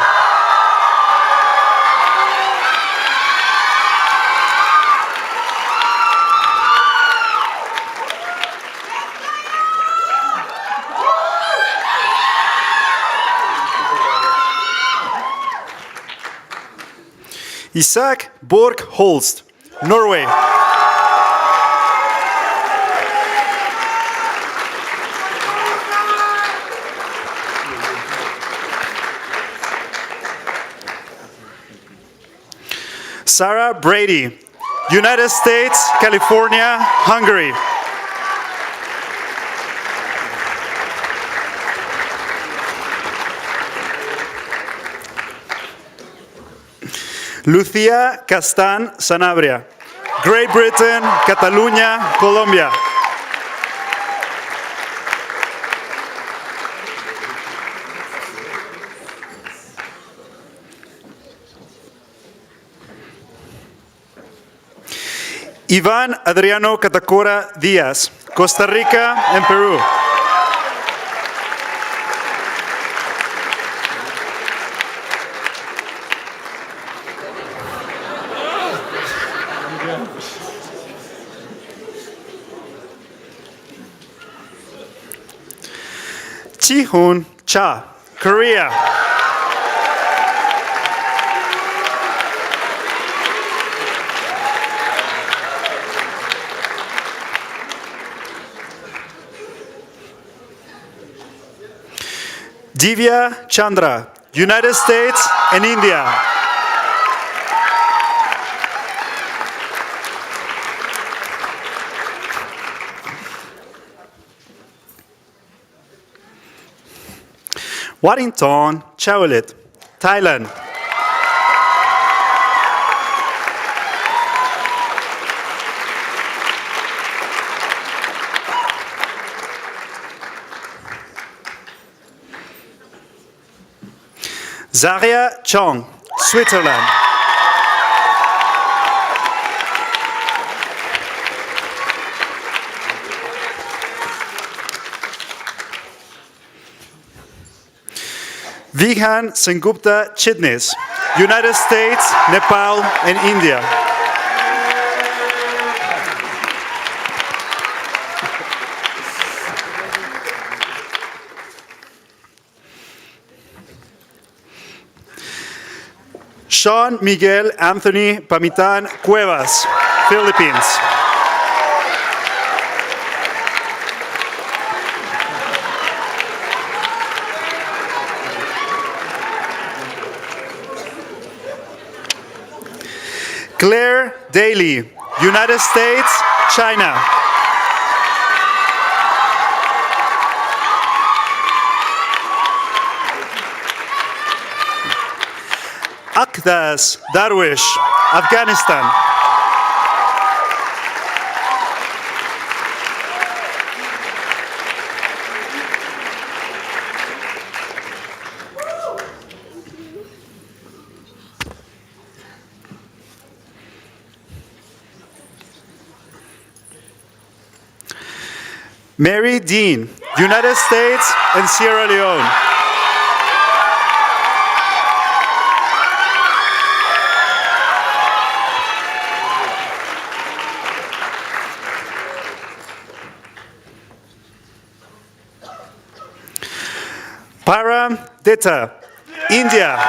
Isak Borg Holst, Norway. Sarah Brady, United States, California, Hungary. Lucia Castan Sanabria, Great Britain, Catalunya, Colombia. Ivan Adriano Catacora Diaz, Costa Rica and Peru. Ji-hoon Cha, Korea. Divya Chandra, United States and India. Warrington Chawalit, Thailand. Zaria Chong, Switzerland. Vihan Sengupta Chitnis, United States, Nepal, and India. Sean Miguel Anthony Pamitan Cuevas, Philippines. Claire Daly, United States, China. Akdas Darwish, Afghanistan. Mary Dean, United States and Sierra Leone. Param Detta, India.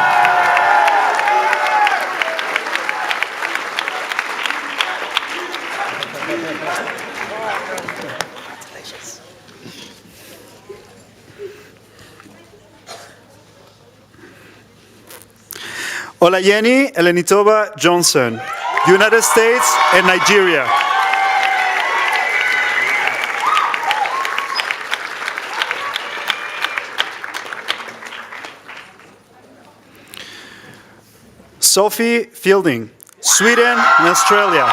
Olayeni Elenitova Johnson, United States and Nigeria. Sophie Fielding, Sweden and Australia.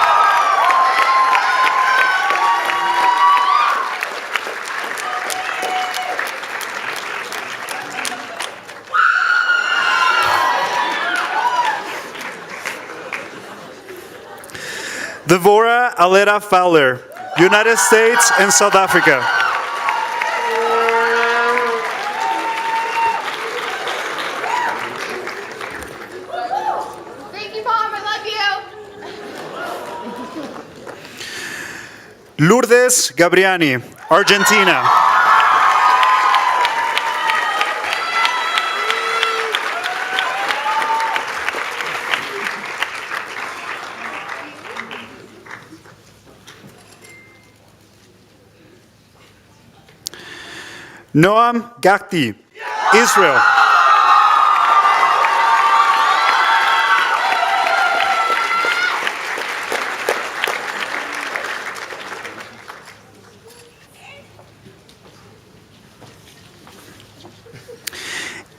Devora Alera Fowler, United States and South Africa. Thank you, Mom. I love you. Lourdes Gabriani, Argentina. Noam Gakti, Israel.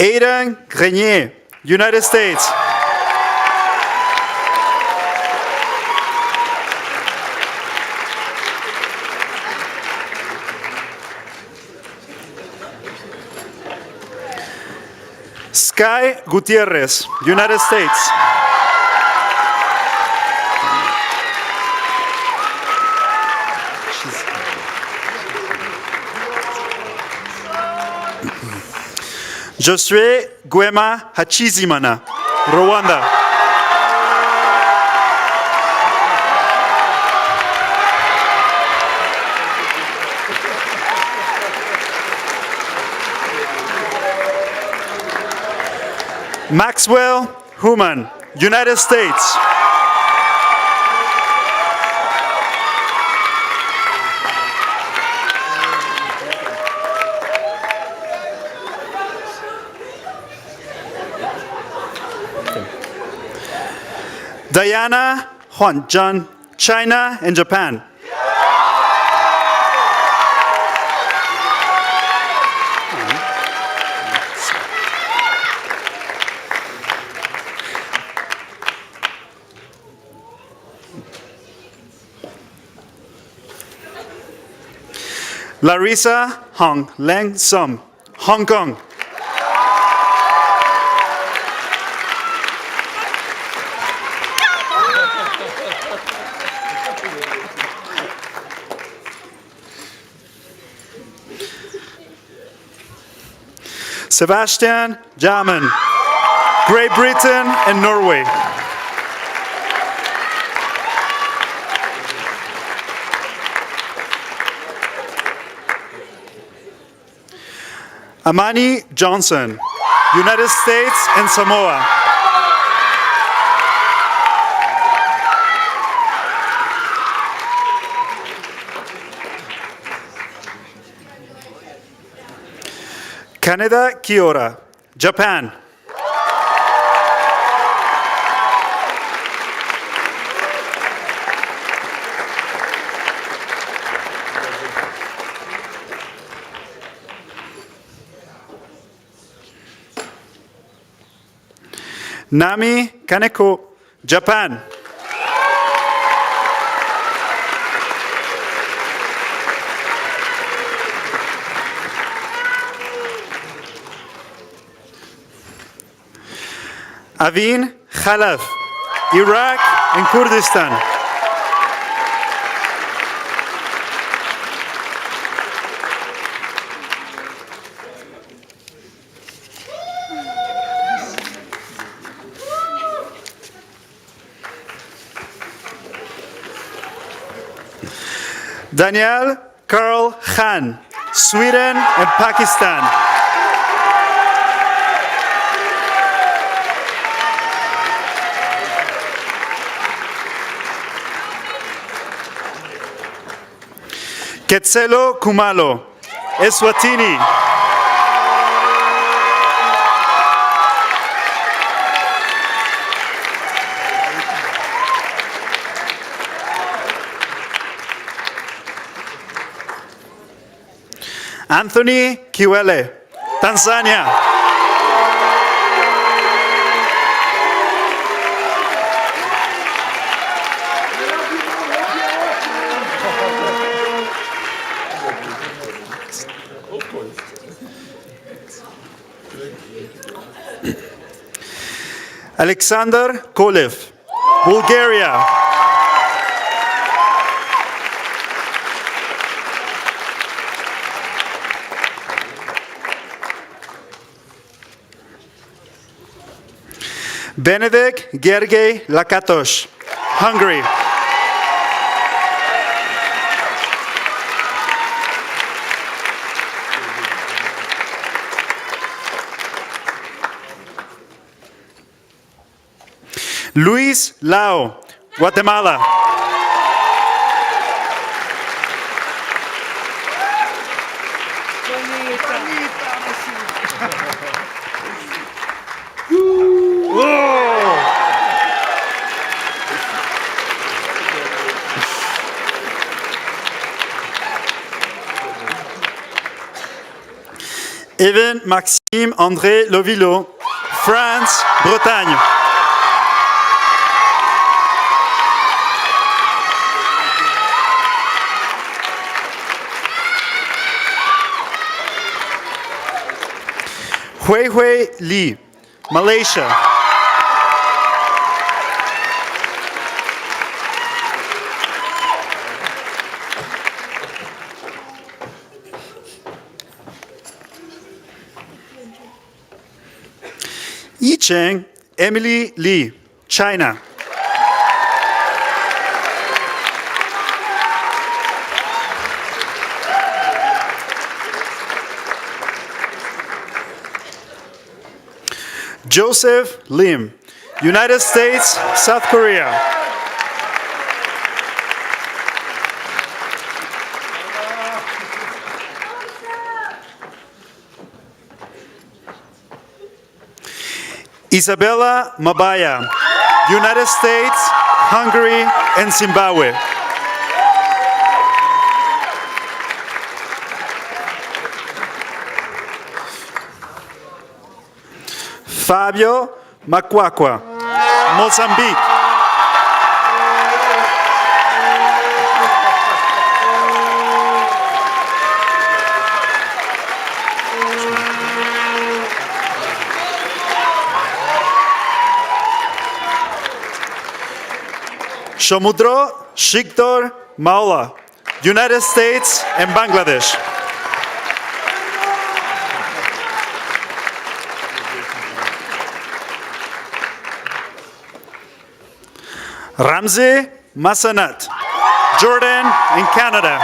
Aidan Grenier, United States. Sky Gutierrez, United States. Josue Guema Hachizimana, Rwanda. Maxwell Human, United States. Diana Huanzhan, China and Japan. Larissa Hong Leng Sum, Hong Kong. Sebastian Jamin, Great Britain and Norway. Amani Johnson, United States and Samoa. Kaneda Kiora, Japan. Nami Kaneko, Japan. Avin Khalaf, Iraq and Kurdistan. Daniel Karl Khan, Sweden and Pakistan. Quetzelo Kumalo, Eswatini. Anthony Kiwele, Tanzania. Alexander Kolev, Bulgaria. Benedict Gergely Lakatos, Hungary. Luis Lao, Guatemala. Evan Maxime André Lovilo, France, Bretagne. Hui Hui Lee, Malaysia. Yicheng Emily Lee, China. Joseph Lim, United States, South Korea. Isabella Mabaya, United States, Hungary, and Zimbabwe. Fabio Makwakwa, Mozambique. Shomudro Shiktor Maula, United States and Bangladesh. Ramzi Masanat, Jordan and Canada.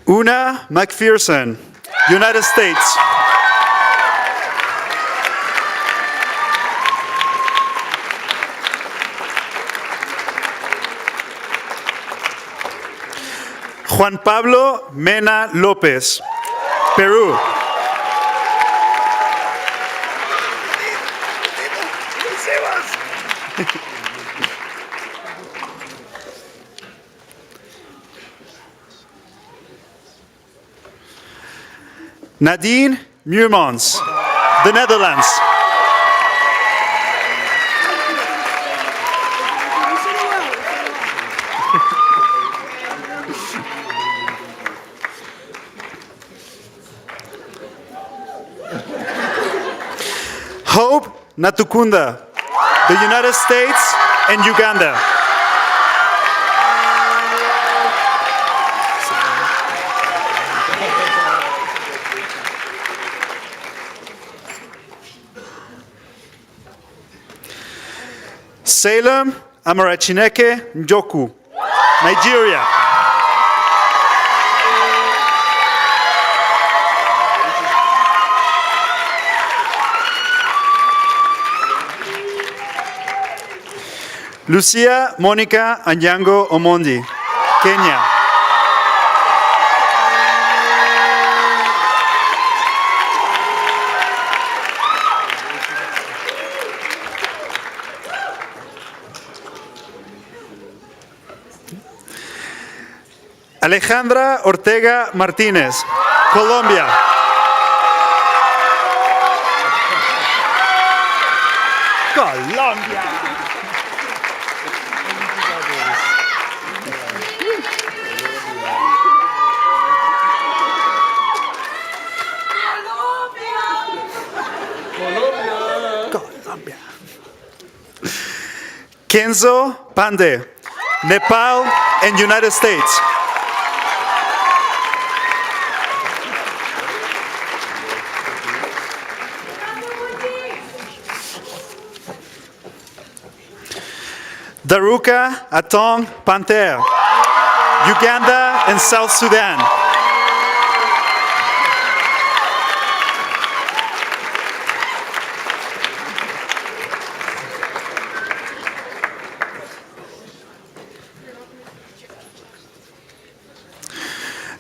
Una McPherson, United States. Juan Pablo Mena Lopez, Peru. Nadine Muurmans, the Netherlands. Hope Natukunda, the United States and Uganda. Salem Amarachineke Njoku, Nigeria. Lucia Monica Anyango Omondi, Kenya. Alejandra Ortega Martinez, Colombia. Colombia. Colombia. Kenzo Pandey, Nepal and United States. Daruka Atong Panther, Uganda and South Sudan.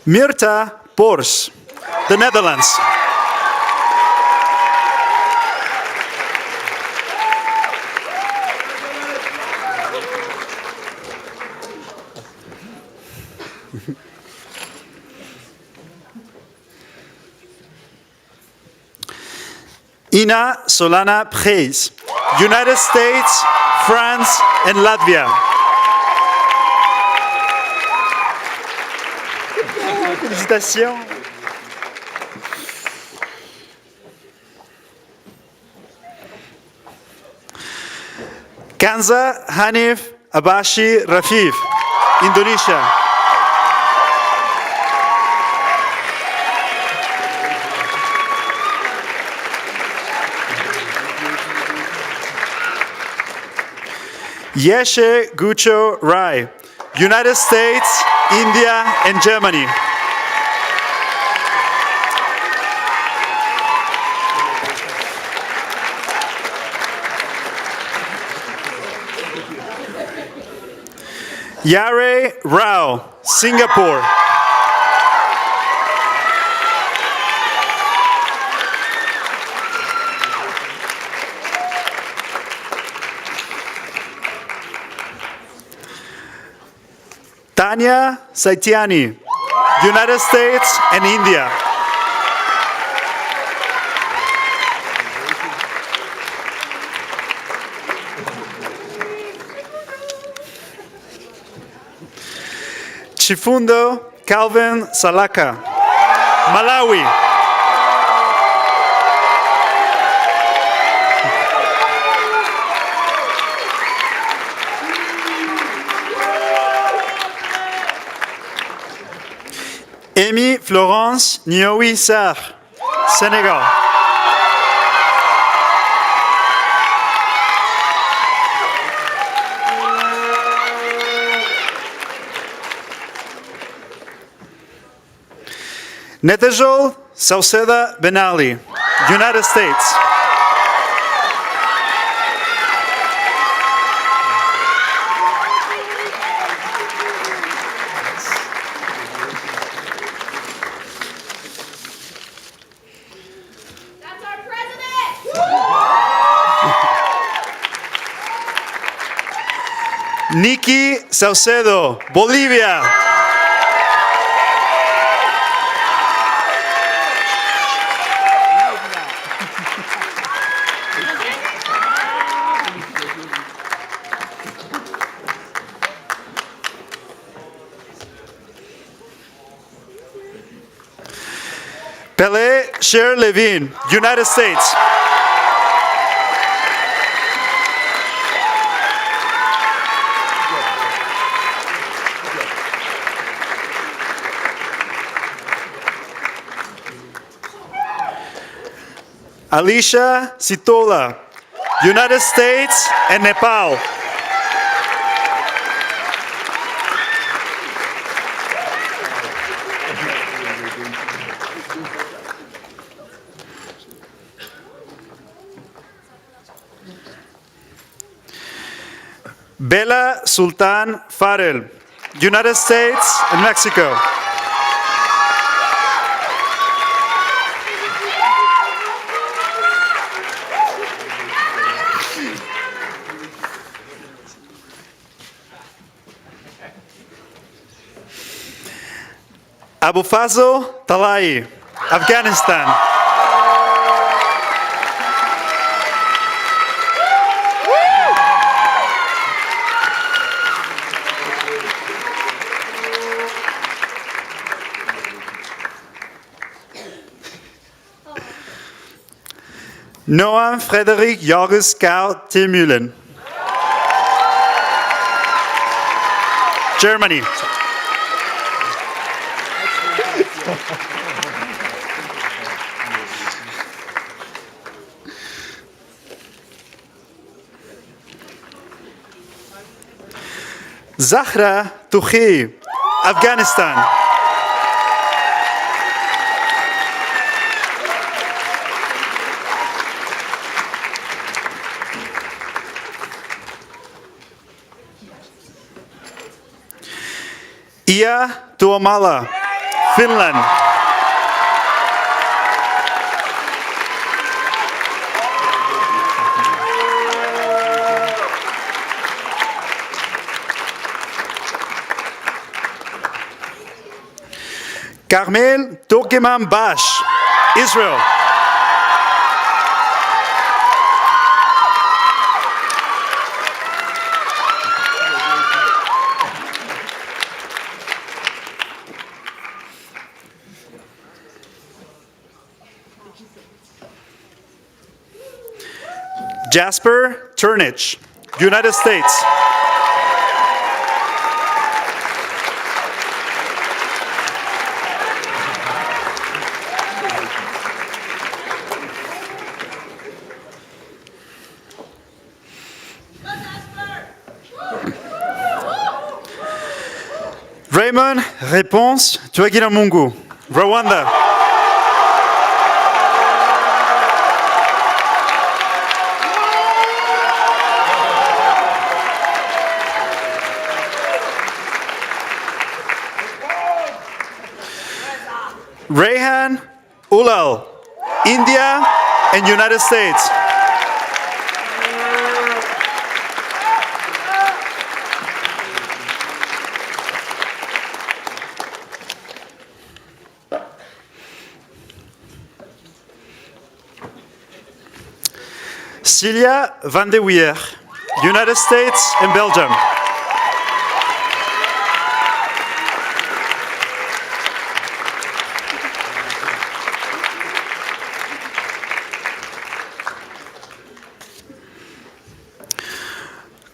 Mirta Pors, the Netherlands. Ina Solana Preis, United States, France, and Latvia. Félicitations. Kanza Hanif Abashi Rafif, Indonesia. Yeshe Gucho Rai, United States, India, and Germany. Yare Rao, Singapore. Tanya Saitiani, United States and India. Chifundo Calvin Salaka, Malawi. Amy Florence Nioui Sarr, Senegal. Netejol Sauceda Benali, United States. That's our president! Nikki Saucedo, Bolivia. Pele Sher Levine, United States. Alicia Sitola, United States and Nepal. Bella Sultan Farel, United States and Mexico. Abufazo Talai, Afghanistan. Noam Frederik Jorges Karl Tillmühlen, Germany. Zahra Touhi, Afghanistan. Ia Tuomala, Finland. Carmel Turkeman Bash, Israel. Jasper Turnich, United States. Raymond, réponse, Twagira Mungu, Rwanda. Rehan Ulal, India and United States. Celia van de Weer, United States and Belgium.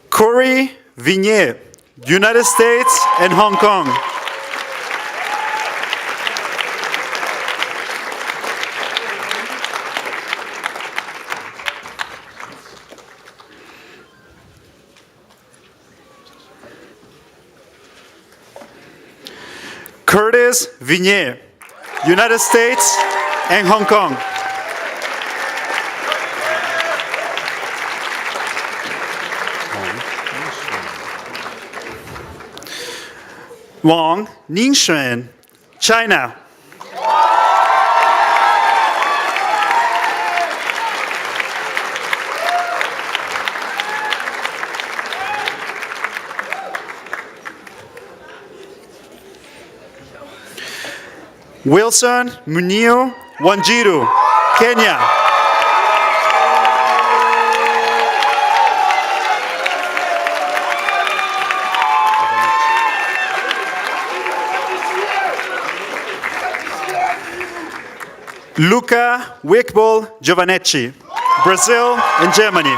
Corey Vignier, United States and Hong Kong. Curtis Vignier, United States and Hong Kong. Wang Ningxuan, China. Wilson Munio Wanjiru, Kenya. Luca Wickball Giovanecci, Brazil and Germany.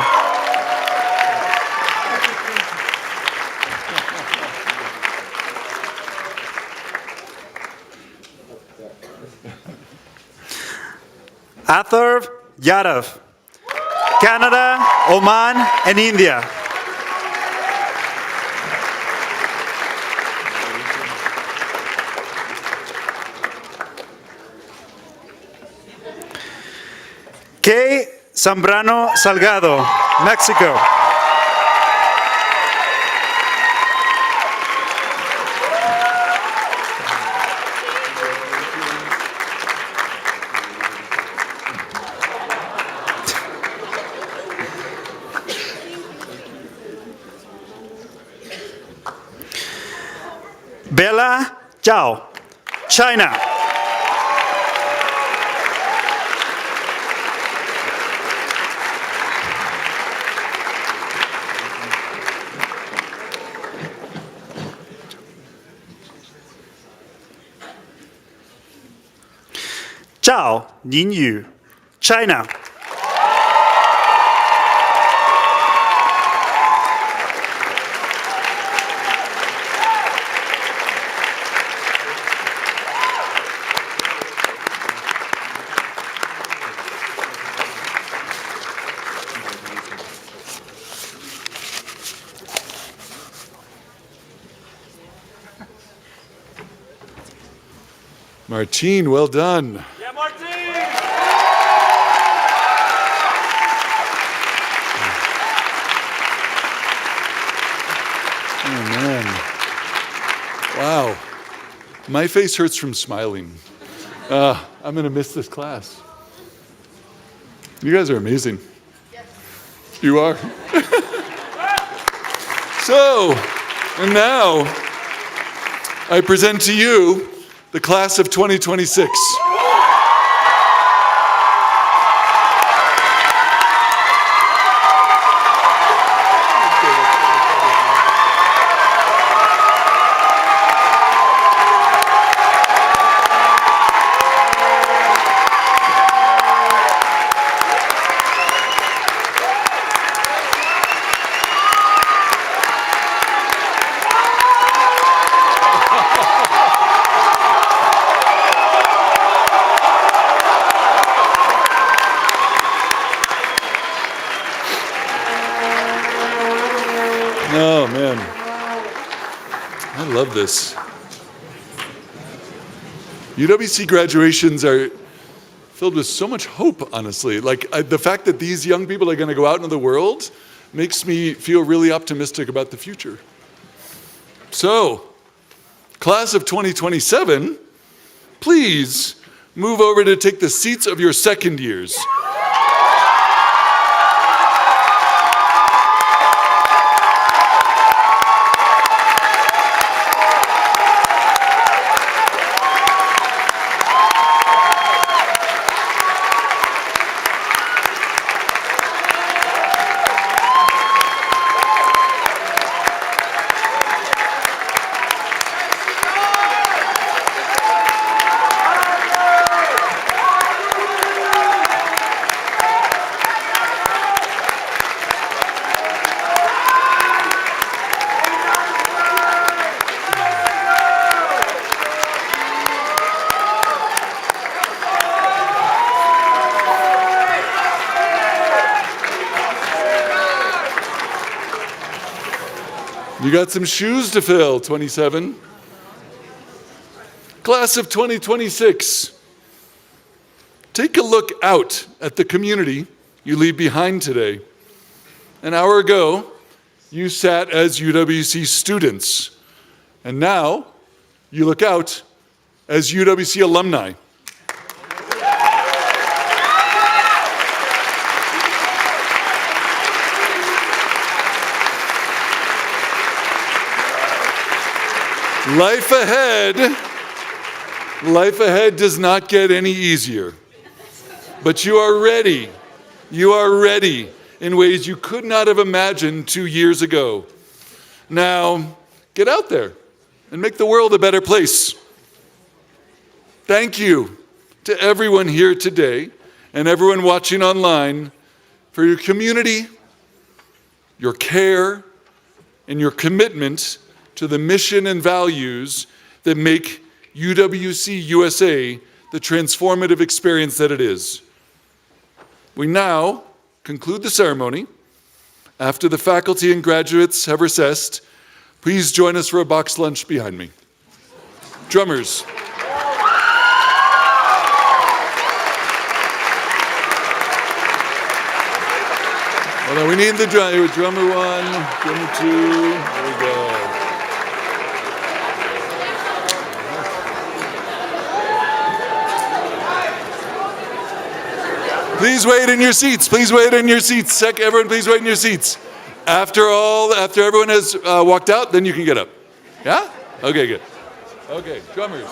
Atharv Yadav, Canada, Oman and India. Kay Zambrano Salgado, Mexico. Bella Zhao, China. Zhao Ningyu, China. Martine, well done. Yeah, Martin! Oh, man. Wow. My face hurts from smiling. I'm going to miss this class. You guys are amazing. Yes. You are? So, and now, I present to you the class of 2026. Oh, man. I love this. UWC graduations are filled with so much hope, honestly. Like, the fact that these young people are going to go out into the world makes me feel really optimistic about the future. So, class of 2027, please move over to take the seats of your second years. You got some shoes to fill, 27. Class of 2026. Take a look out at the community you leave behind today. An hour ago, you sat as UWC students, and now you look out as UWC alumni. Life ahead does not get any easier. But you are ready. You are ready in ways you could not have imagined 2 years ago. Now, get out there and make the world a better place. Thank you to everyone here today and everyone watching online for your community, your care, and your commitment to the mission and values that make UWC-USA the transformative experience that it is. We now conclude the ceremony. After the faculty and graduates have recessed, please join us for a box lunch behind me. Drummers. Hold on, we need the drummer one, drummer two, there we go. Please wait in your seats. Please wait in your seats. Everyone, please wait in your seats. After everyone has walked out, then you can get up. Yeah? Okay, good. Okay, drummers.